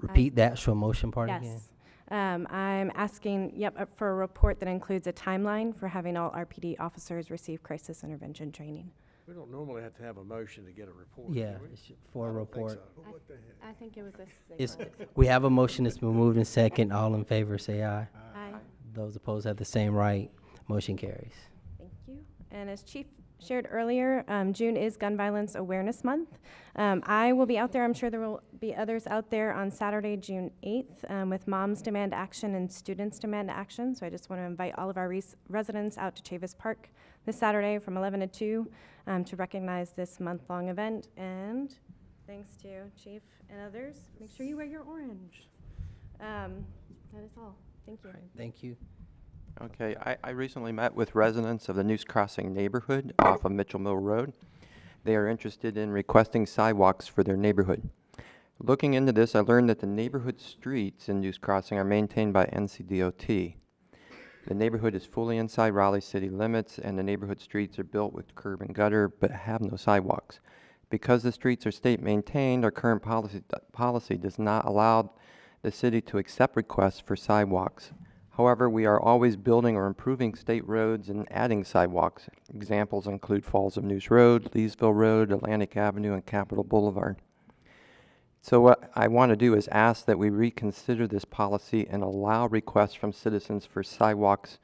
Repeat the actual motion part again. Yes. I'm asking, for a report that includes a timeline for having all RPD officers receive crisis intervention training. We don't normally have to have a motion to get a report. Yeah, do we? for a I don't think report. so. I think it was this. We have a motion that's been moved in second. All in favor, say aye. Aye. Those opposed have the same right. Motion carries. Thank you. And as Chief shared earlier, June is Gun Violence Awareness Month. I will be out there. I'm sure there will be others out there on Saturday, June 8th, with Moms Demand Action and Students Demand Action. So I just want to invite all of our residents out to Chavis Park this Saturday from 11 to 2 to recognize this month-long event. And thanks to Chief and others, make sure you wear your orange. That is all. Thank you. Thank you. Okay, I recently met with residents of the News Crossing neighborhood off of Mitchell Mill Road. They are interested in requesting sidewalks for their neighborhood. Looking into this, I learned that the neighborhood streets in News Crossing are maintained by NCDOT. The neighborhood is fully inside Raleigh city limits, and the neighborhood streets are built with curb and gutter but have no sidewalks. Because the streets are state maintained, our current policy does not allow the city to accept requests for sidewalks. However, we are always building or improving state roads and adding sidewalks. Examples include Falls of News Road, Leesville Road, Atlantic Avenue, and Capitol Boulevard. So what I want to do is ask that we reconsider this policy and allow requests from citizens for sidewalks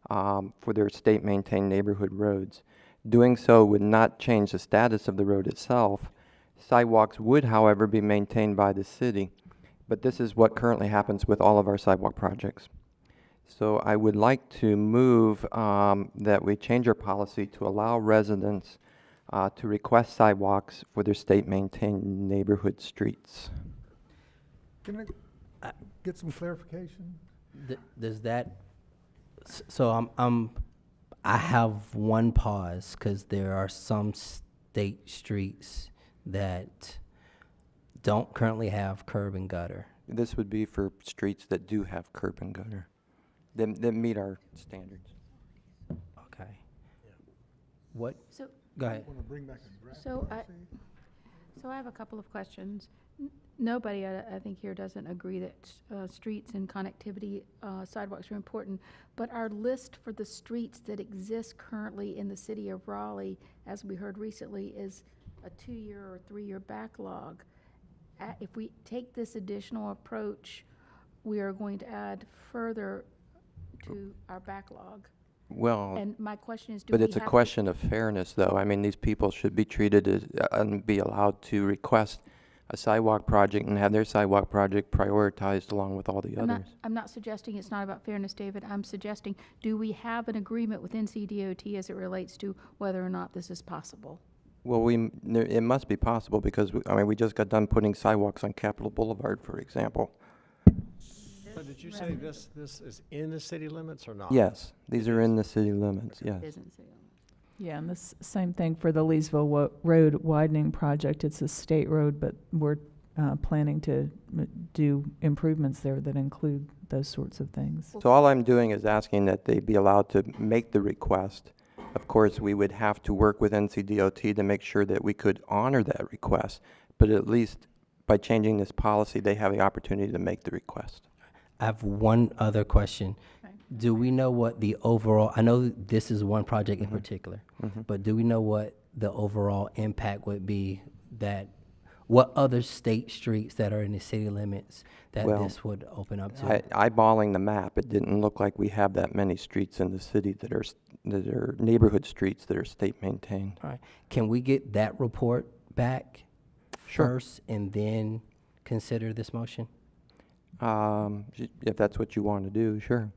for their state-maintained neighborhood roads. Doing so would not change the status of the road itself. Sidewalks would, however, be maintained by the city, but this is what currently happens with all of our sidewalk projects. So I would like to move that we change our policy to allow residents to request sidewalks for their state-maintained neighborhood streets. Can I get some clarification? Does that, so I have one pause because there are some state streets that don't currently have curb and gutter. This would be for streets that do have curb and gutter, that meet our standards. Okay. What? So, Go ahead. So I have a couple of questions. Nobody, I think here doesn't agree that streets and connectivity, sidewalks are important, but our list for the streets that exist currently in the city of Raleigh, as we heard recently, is a 2-year or 3-year backlog. If we take this additional approach, we are going to add further to our backlog. Well, And my question is, do but we it's a have to- question of fairness, though. I mean, these people should be treated as, and be allowed to request a sidewalk project and have their sidewalk project prioritized along with all the others. I'm not suggesting it's not about fairness, David. I'm suggesting, do we have an agreement with NCDOT as it relates to whether or not this is possible? Well, it must be possible because, we just got done putting sidewalks on Capitol Boulevard, for example. So did you say this is in the city limits or not? Yes, these are in the city limits, yes. It isn't city limits. Yeah, and this same thing for the Leesville Road widening project. It's a state road, but we're planning to do improvements there that include those sorts of things. So all I'm doing is asking that they be allowed to make the request. Of course, we would have to work with NCDOT to make sure that we could honor that request, but at least by changing this policy, they have the opportunity to make the request. I have one other question. Okay. Do we know what the overall, I know this is one project in particular, but do we know what the overall impact would be that what other state streets that are in the city limits that Well, this would open up to? Eyeballing the map, it didn't look like we have that many streets in the city that are neighborhood streets that are state maintained. All right. Can we get that report back Sure. first and then consider this motion? If that's what you want to do, sure.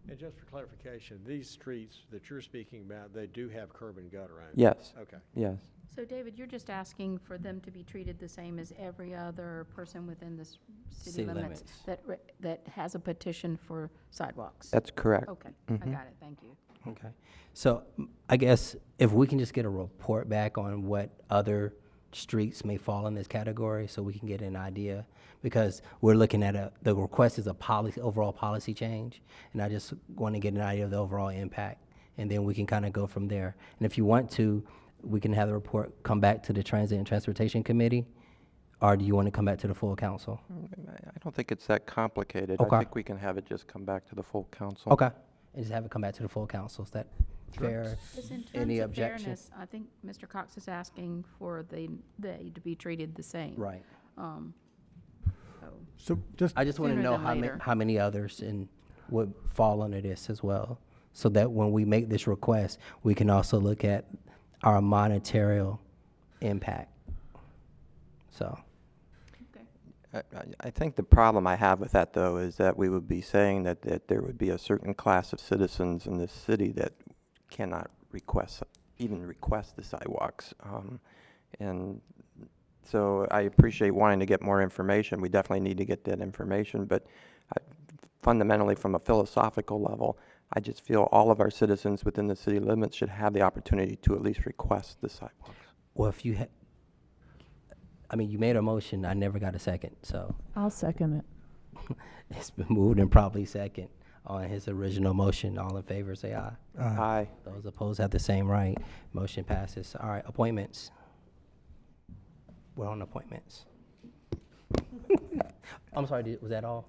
And just for clarification, these streets that you're speaking about, they do have curb and gutter on them? Yes. Okay. Yes. So David, you're just asking for them to be treated the same as every other person within the city City limits limits. that has a petition for sidewalks? That's correct. Okay, I Mhm. got it, thank you. Okay. So I guess if we can just get a report back on what other streets may fall in this category so we can get an idea, because we're looking at the request is a policy, overall policy change, and I just want to get an idea of the overall impact, and then we can kind of go from there. And if you want to, we can have the report come back to the Transit and Transportation Committee, or do you want to come back to the full council? I don't think it's that complicated. Okay. I think we can have it just come back to the full council. Okay. And just have it come back to the full council. Is that fair? Just in Any terms of objection? fairness, I think Mr. Cox is asking for they to be treated the same. Right. So just, I just want to Sooner know than later. how many others would fall under this as well, so that when we make this request, we can also look at our monetary impact. So, I think the problem I have with that, though, is that we would be saying that there would be a certain class of citizens in this city that cannot even request the sidewalks. And so I appreciate wanting to get more information. We definitely need to get that information, but fundamentally, from a philosophical level, I just feel all of our citizens within the city limits should have the opportunity to at least request the sidewalks. well, if you you made a motion, I never got a second, so I'll second it. it's been moved and probably second on his original motion. All in favor, say aye. Aye. Those opposed have the same right. Motion passes. All right, appointments. We're on appointments. I'm sorry, was that all?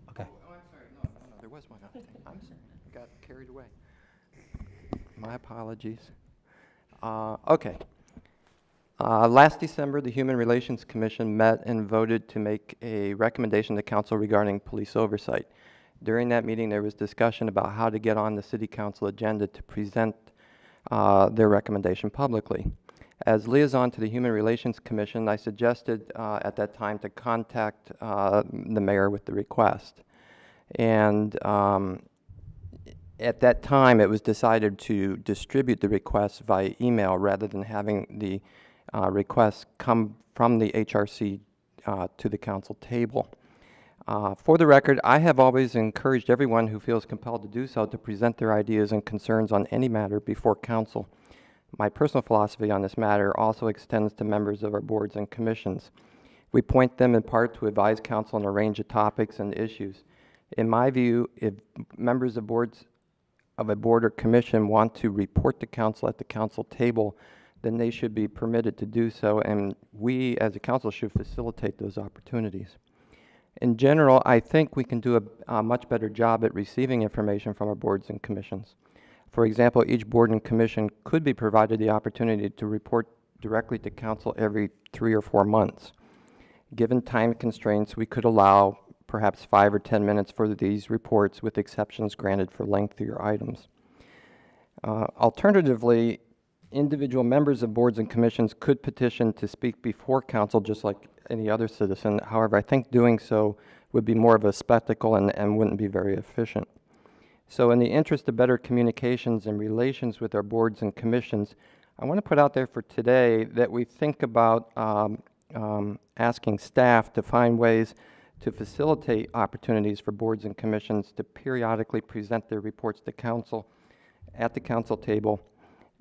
Okay. Oh, I'm sorry. No, there was one other thing. I'm sorry. I got carried away. My apologies. Okay. Last December, the Human Relations Commission met and voted to make a recommendation to council regarding police oversight. During that meeting, there was discussion about how to get on the city council agenda to present their recommendation publicly. As liaison to the Human Relations Commission, I suggested at that time to contact the mayor with the request. And at that time, it was decided to distribute the request via email rather than having the requests come from the HRC to the council table. For the record, I have always encouraged everyone who feels compelled to do so to present their ideas and concerns on any matter before council. My personal philosophy on this matter also extends to members of our boards and commissions. We appoint them in part to advise council on a range of topics and issues. In my view, if members of a board or commission want to report to council at the council table, then they should be permitted to do so, and we as a council should facilitate those opportunities. In general, I think we can do a much better job at receiving information from our boards and commissions. For example, each board and commission could be provided the opportunity to report directly to council every 3 or 4 months. Given time constraints, we could allow perhaps 5 or 10 minutes for these reports, with exceptions granted for lengthier items. Alternatively, individual members of boards and commissions could petition to speak before council just like any other citizen. However, I think doing so would be more of a spectacle and wouldn't be very efficient. So in the interest of better communications and relations with our boards and commissions, I want to put out there for today that we think about asking staff to find ways to facilitate opportunities for boards and commissions to periodically present their reports to council at the council table.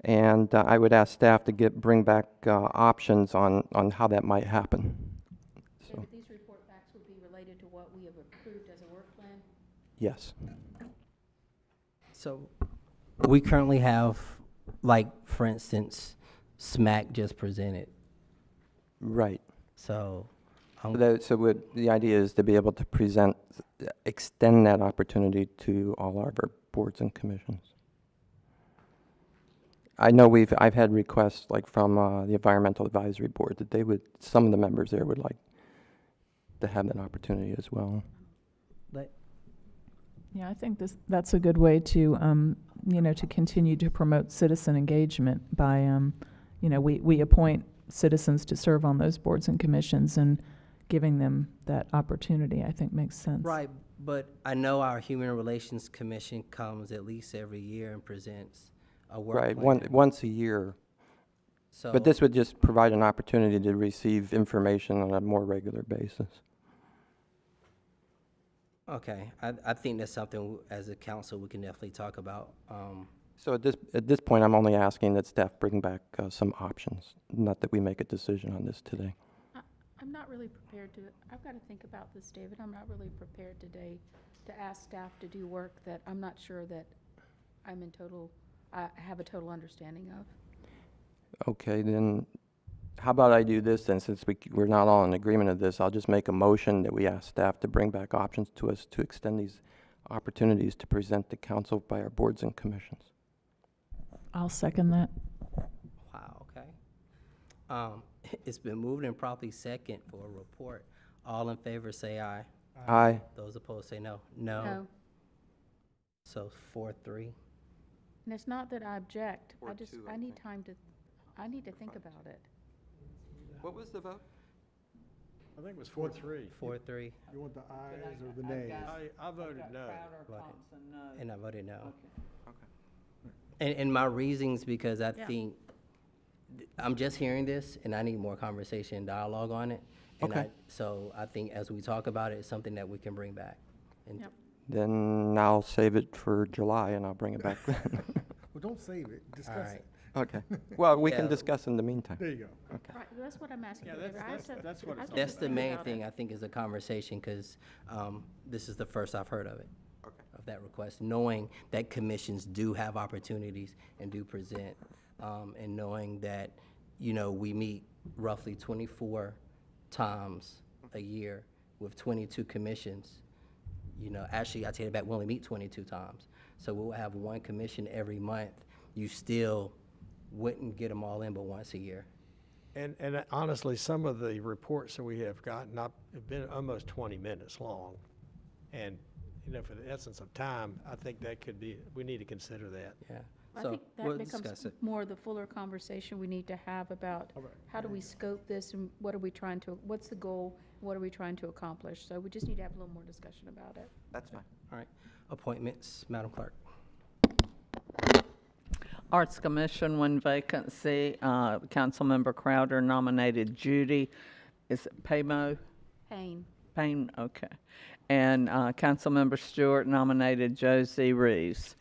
And I would ask staff to bring back options on how that might happen. So, David, these report backs would be related to what we have approved as a work plan? yes. so we currently have, like, for instance, SMAC just presented. Right. So, The idea is to be able to extend that opportunity to all of our boards and commissions. I know I've had requests like from the Environmental Advisory Board that some of the members there would like to have that opportunity as well. Yeah, I think that's a good way to, to continue to promote citizen engagement by, we appoint citizens to serve on those boards and commissions, and giving them that opportunity, I think, makes sense. Right, but I know our Human Relations Commission comes at least every year and presents a work Right, plan. once a year. So, But this would just provide an opportunity to receive information on a more regular basis. okay, I think that's something as a council we can definitely talk about. So at this point, I'm only asking that staff bring back some options, not that we make a decision on this today. I'm not really prepared to, I've got to think about this, David. I'm not really prepared today to ask staff to do work that I'm not sure that I have a total understanding of. Okay, then how about I do this then, since we're not all in agreement of this, I'll just make a motion that we ask staff to bring back options to us to extend these opportunities to present to council by our boards and commissions. I'll second that. Wow, okay. It's been moved and properly second for a report. All in favor say aye. Aye. Those opposed say no. No. So 4-3. And it's not that I object. Or two, I I need time to, I need to think about it. What was the vote? I think it was 4-3. 4-3. You want the ayes or the nays? I voted no. And I voted no. And my reasons, because I think, I'm just hearing this, and I need more conversation and dialogue on it. And Okay. So I think as we talk about it, it's something that we can bring back. And Yep. Then I'll save it for July and I'll bring it back then. Well, don't save it, All discuss right. it. Okay. Well, we can Yeah. discuss in the meantime. There you go. Okay. Right, that's what I'm asking. Yeah, David. I have to- that's what I it's have to That's the think main about thing, it. I think, is a conversation, because this is the first I've heard of it, of that request, knowing that commissions do have opportunities and do present, and knowing that, we meet roughly 24 times a year with 22 commissions. Actually, I take it back, we only meet 22 times. So we'll have one commission every month. You still wouldn't get them all in but once a year. And honestly, some of the reports that we have gotten up have been almost 20 minutes long. And, for the essence of time, I think that could be, we need to consider that. Yeah. I So think we'll that discuss becomes it. more of the fuller conversation we need to have about how do we scope this and what's the goal, what are we trying to accomplish? So we just need to have a little more discussion about it. That's fine. All right. Appointments, Madam Clerk. Arts Commission, one vacancy. Councilmember Crowder nominated Judy. Is it Paymo? Payne, okay. And Councilmember Stewart nominated Josie Reeves.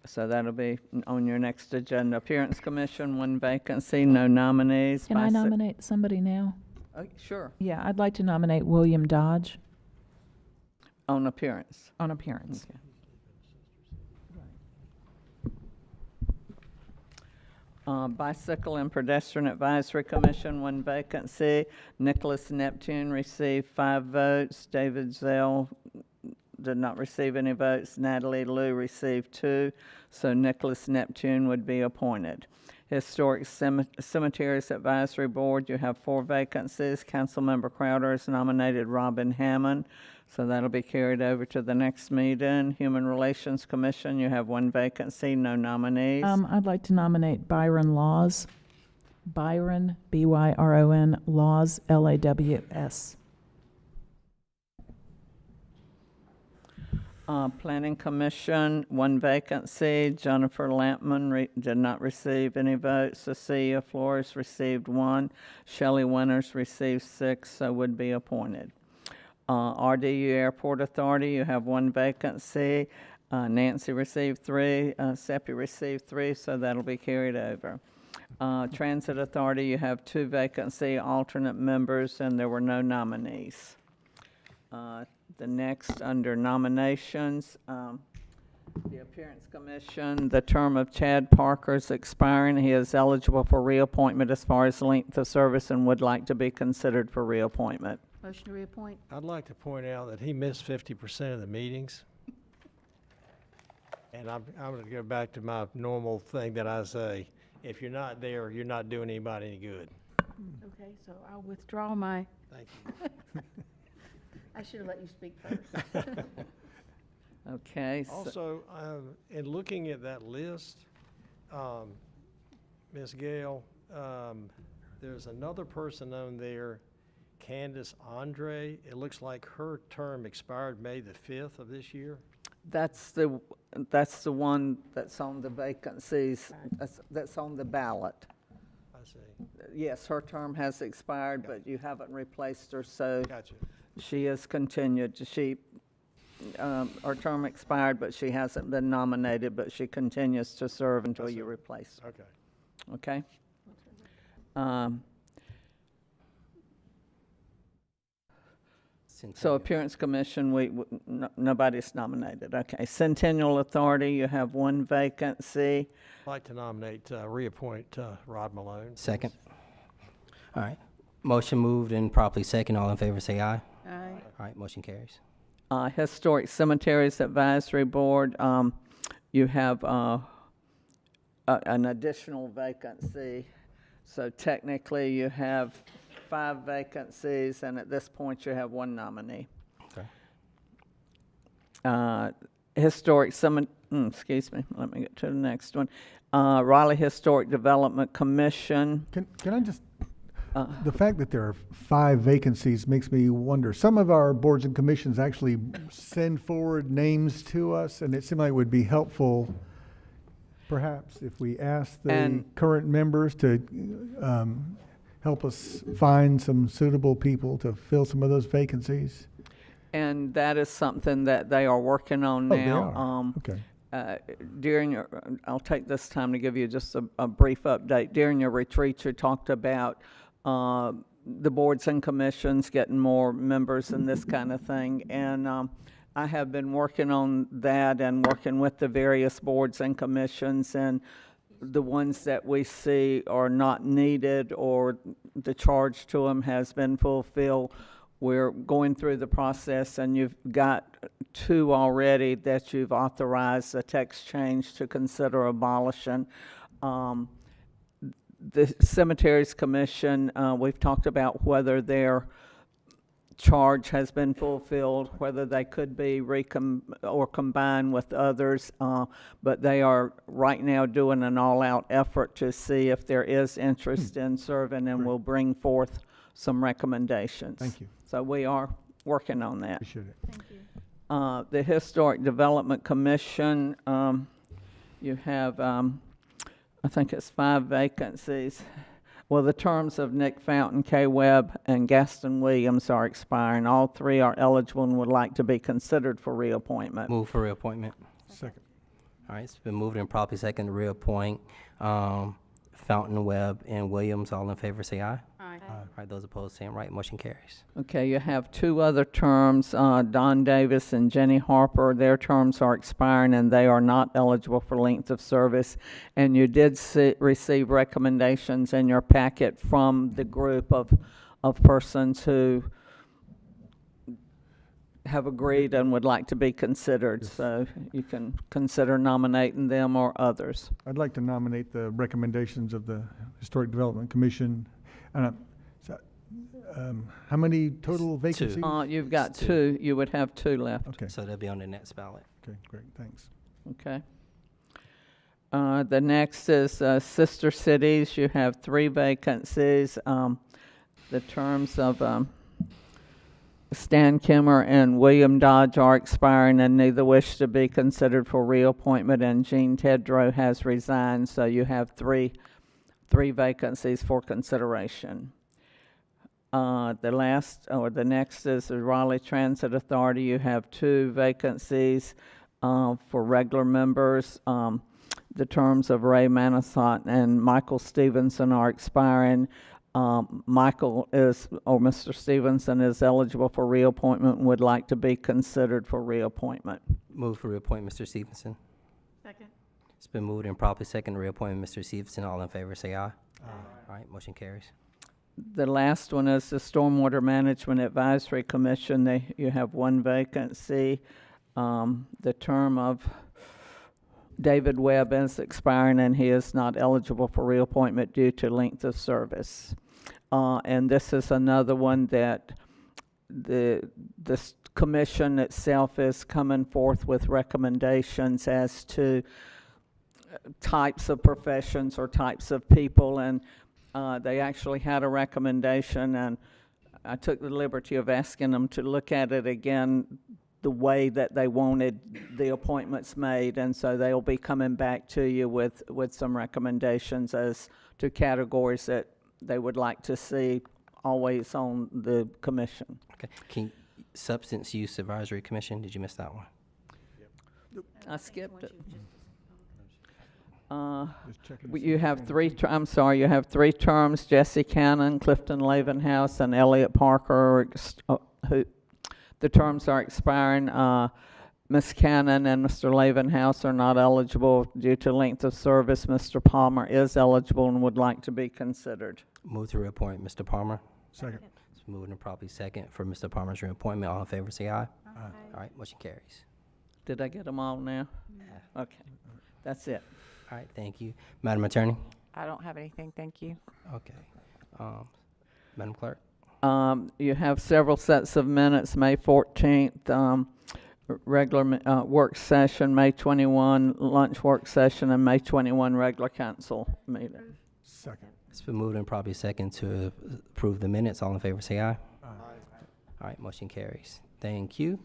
So that'll be on your next agenda. Appearance Commission, one vacancy, no nominees. Can I nominate somebody now? Sure. Yeah, I'd like to nominate William Dodge On appearance. on appearance. Bicycle and Pedestrian Advisory Commission, one vacancy. Nicholas Neptune received 5 votes. David Zell did not receive any votes. Natalie Lou received 2, so Nicholas Neptune would be appointed. Historic Cemeteries Advisory Board, you have 4 vacancies. Councilmember Crowder has nominated Robin Hammond, so that'll be carried over to the next meeting. Human Relations Commission, you have 1 vacancy, no nominees. I'd like to nominate Byron Laws. Byron, B-Y-R-O-N, Laws, L-A-W-S. Planning Commission, 1 vacancy. Jennifer Lampman did not receive any votes. Cecilia Flores received 1. Shelley Winters received 6, so would be appointed. RDU Airport Authority, you have 1 vacancy. Nancy received 3. Seppi received 3, so that'll be carried over. Transit Authority, you have 2 vacancy alternate members, and there were no nominees. The next, under nominations, the Appearance Commission, the term of Chad Parker is expiring. He is eligible for reappointment as far as length of service and would like to be considered for reappointment. Motion to reappoint. I'd like to point out that he missed 50% of the meetings. And I'm going to go back to my normal thing that I say. if you're not there, you're not doing anybody any good. Okay, so I'll withdraw my, Thank you. I should have let you speak first. Okay. Also, in looking at that list, Ms. Gale, there's another person on there, Candace Andre. It looks like her term expired May the 5th of this year. That's the one that's on the vacancies, that's on the ballot. I see. Yes, her term has expired, but you haven't replaced her, so Gotcha. she has continued. Her term expired, but she hasn't been nominated, but she continues to serve until you replace her. Okay. Okay? So Appearance Commission, nobody's nominated. Okay. Centennial Authority, you have one vacancy. I'd like to nominate, reappoint Rod Malone. Second. All right. Motion moved and properly second. All in favor say aye. Aye. All right, motion carries. Historic Cemeteries Advisory Board, you have an additional vacancy. So technically, you have 5 vacancies, and at this point, you have 1 nominee. Okay. Historic excuse me, let me get to the next one. Raleigh Historic Development Commission. Can I just, the fact that there are 5 vacancies makes me wonder. Some of our boards and commissions actually send forward names to us, and it seemed like it would be helpful, perhaps, if we ask the current members to help us find some suitable people to fill some of those vacancies. And that is something that they are working on now. They are. Okay. During your, I'll take this time to give you just a brief update. During your retreat, you talked about the boards and commissions getting more members and this kind of thing. And I have been working on that and working with the various boards and commissions, and the ones that we see are not needed or the charge to them has been fulfilled. We're going through the process, and you've got 2 already that you've authorized a text change to consider abolishing. The Cemeteries Commission, we've talked about whether their charge has been fulfilled, whether they could be combined with others, but they are right now doing an all-out effort to see if there is interest in serving, and will bring forth some recommendations. Thank you. So we are working on that. Appreciate it. Thank you. The Historic Development Commission, you have, I think it's 5 vacancies. Well, the terms of Nick Fountain, Kay Webb, and Gaston Williams are expiring. All 3 are eligible and would like to be considered for reappointment. Move for reappointment. Second. All right, it's been moved and properly second to reappoint Fountain, Webb, and Williams. All in favor say aye. Aye. All right, those opposed, same right. Motion carries. Okay, you have 2 other terms, Don Davis and Jenny Harper. Their terms are expiring, and they are not eligible for length of service. And you did receive recommendations in your packet from the group of persons who have agreed and would like to be considered. Yes. So you can consider nominating them or others. I'd like to nominate the recommendations of the Historic Development Commission. How many total vacancies? You've got 2. You would have 2 left. Okay. So they'll be on the next ballot. Okay, great, thanks. Okay. The next is Sister Cities. You have 3 vacancies. The terms of Stan Kimmer and William Dodge are expiring, and neither wish to be considered for reappointment, and Jean Tedrow has resigned, so you have 3 vacancies for consideration. The next is the Raleigh Transit Authority. You have 2 vacancies for regular members. The terms of Ray Manasant and Michael Stevenson are expiring. Mr. Stevenson is eligible for reappointment and would like to be considered for reappointment. Move for reappoint Mr. Stevenson. Second. It's been moved and properly second to reappoint Mr. Stevenson. All in favor say aye. Aye. All right, motion carries. The last one is the Stormwater Management Advisory Commission. You have 1 vacancy. The term of David Webb is expiring, and he is not eligible for reappointment due to length of service. And this is another one that the commission itself is coming forth with recommendations as to types of professions or types of people, and they actually had a recommendation, and I took the liberty of asking them to look at it again the way that they wanted the appointments made, and so they'll be coming back to you with some recommendations as to categories that they would like to see always on the commission. Okay. Substance Use Advisory Commission, did you miss that one? I skipped it. You have I'm sorry, you have 3 terms: Jesse Cannon, Clifton Lavenhouse, and Elliot Parker, who the terms are expiring. Ms. Cannon and Mr. Lavenhouse are not eligible due to length of service. Mr. Palmer is eligible and would like to be considered. Move to reappoint Mr. Palmer. Second. It's moving and probably second for Mr. Palmer's reappointment. All in favor, say aye. Aye. All right, motion carries. Did I get them all now? Yeah. Okay, that's it. All right, thank you. Madam Attorney? I don't have anything, thank you. Okay. Madam Clerk? You have several sets of minutes: May 14th, regular work session, May 21 lunch work session, and May 21 regular council meeting. Second. It's been moved and probably second to approve the minutes. All in favor, say aye. Aye. All right, motion carries. Thank you.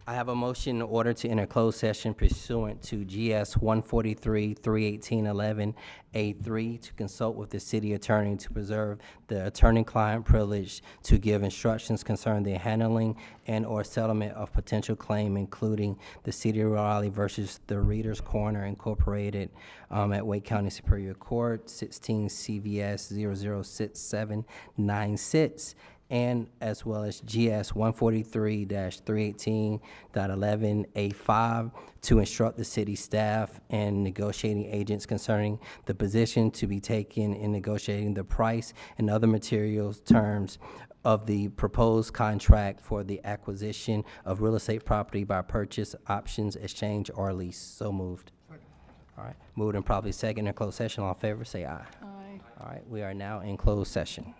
I have a motion in order to enter closed session pursuant to GS 143-318-11A3 to consult with the city attorney to preserve the attorney-client privilege to give instructions concerning the handling and/or settlement of potential claim, including the City of Raleigh versus the Reader's Corner Incorporated at Wake County Superior Court, 16 CVS 006796. And as well as GS 143-318.11A5 to instruct the city staff and negotiating agents concerning the position to be taken in negotiating the price and other materials terms of the proposed contract for the acquisition of real estate property by purchase, options, exchange, or lease. So moved. All right, moved and probably second in closed session. All in favor, say aye. Aye. All right, we are now in closed session.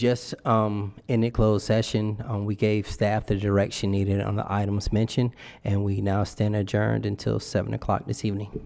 Just in the closed session, we gave staff the direction needed on the items mentioned, and we now stand adjourned until 7 o'clock this evening.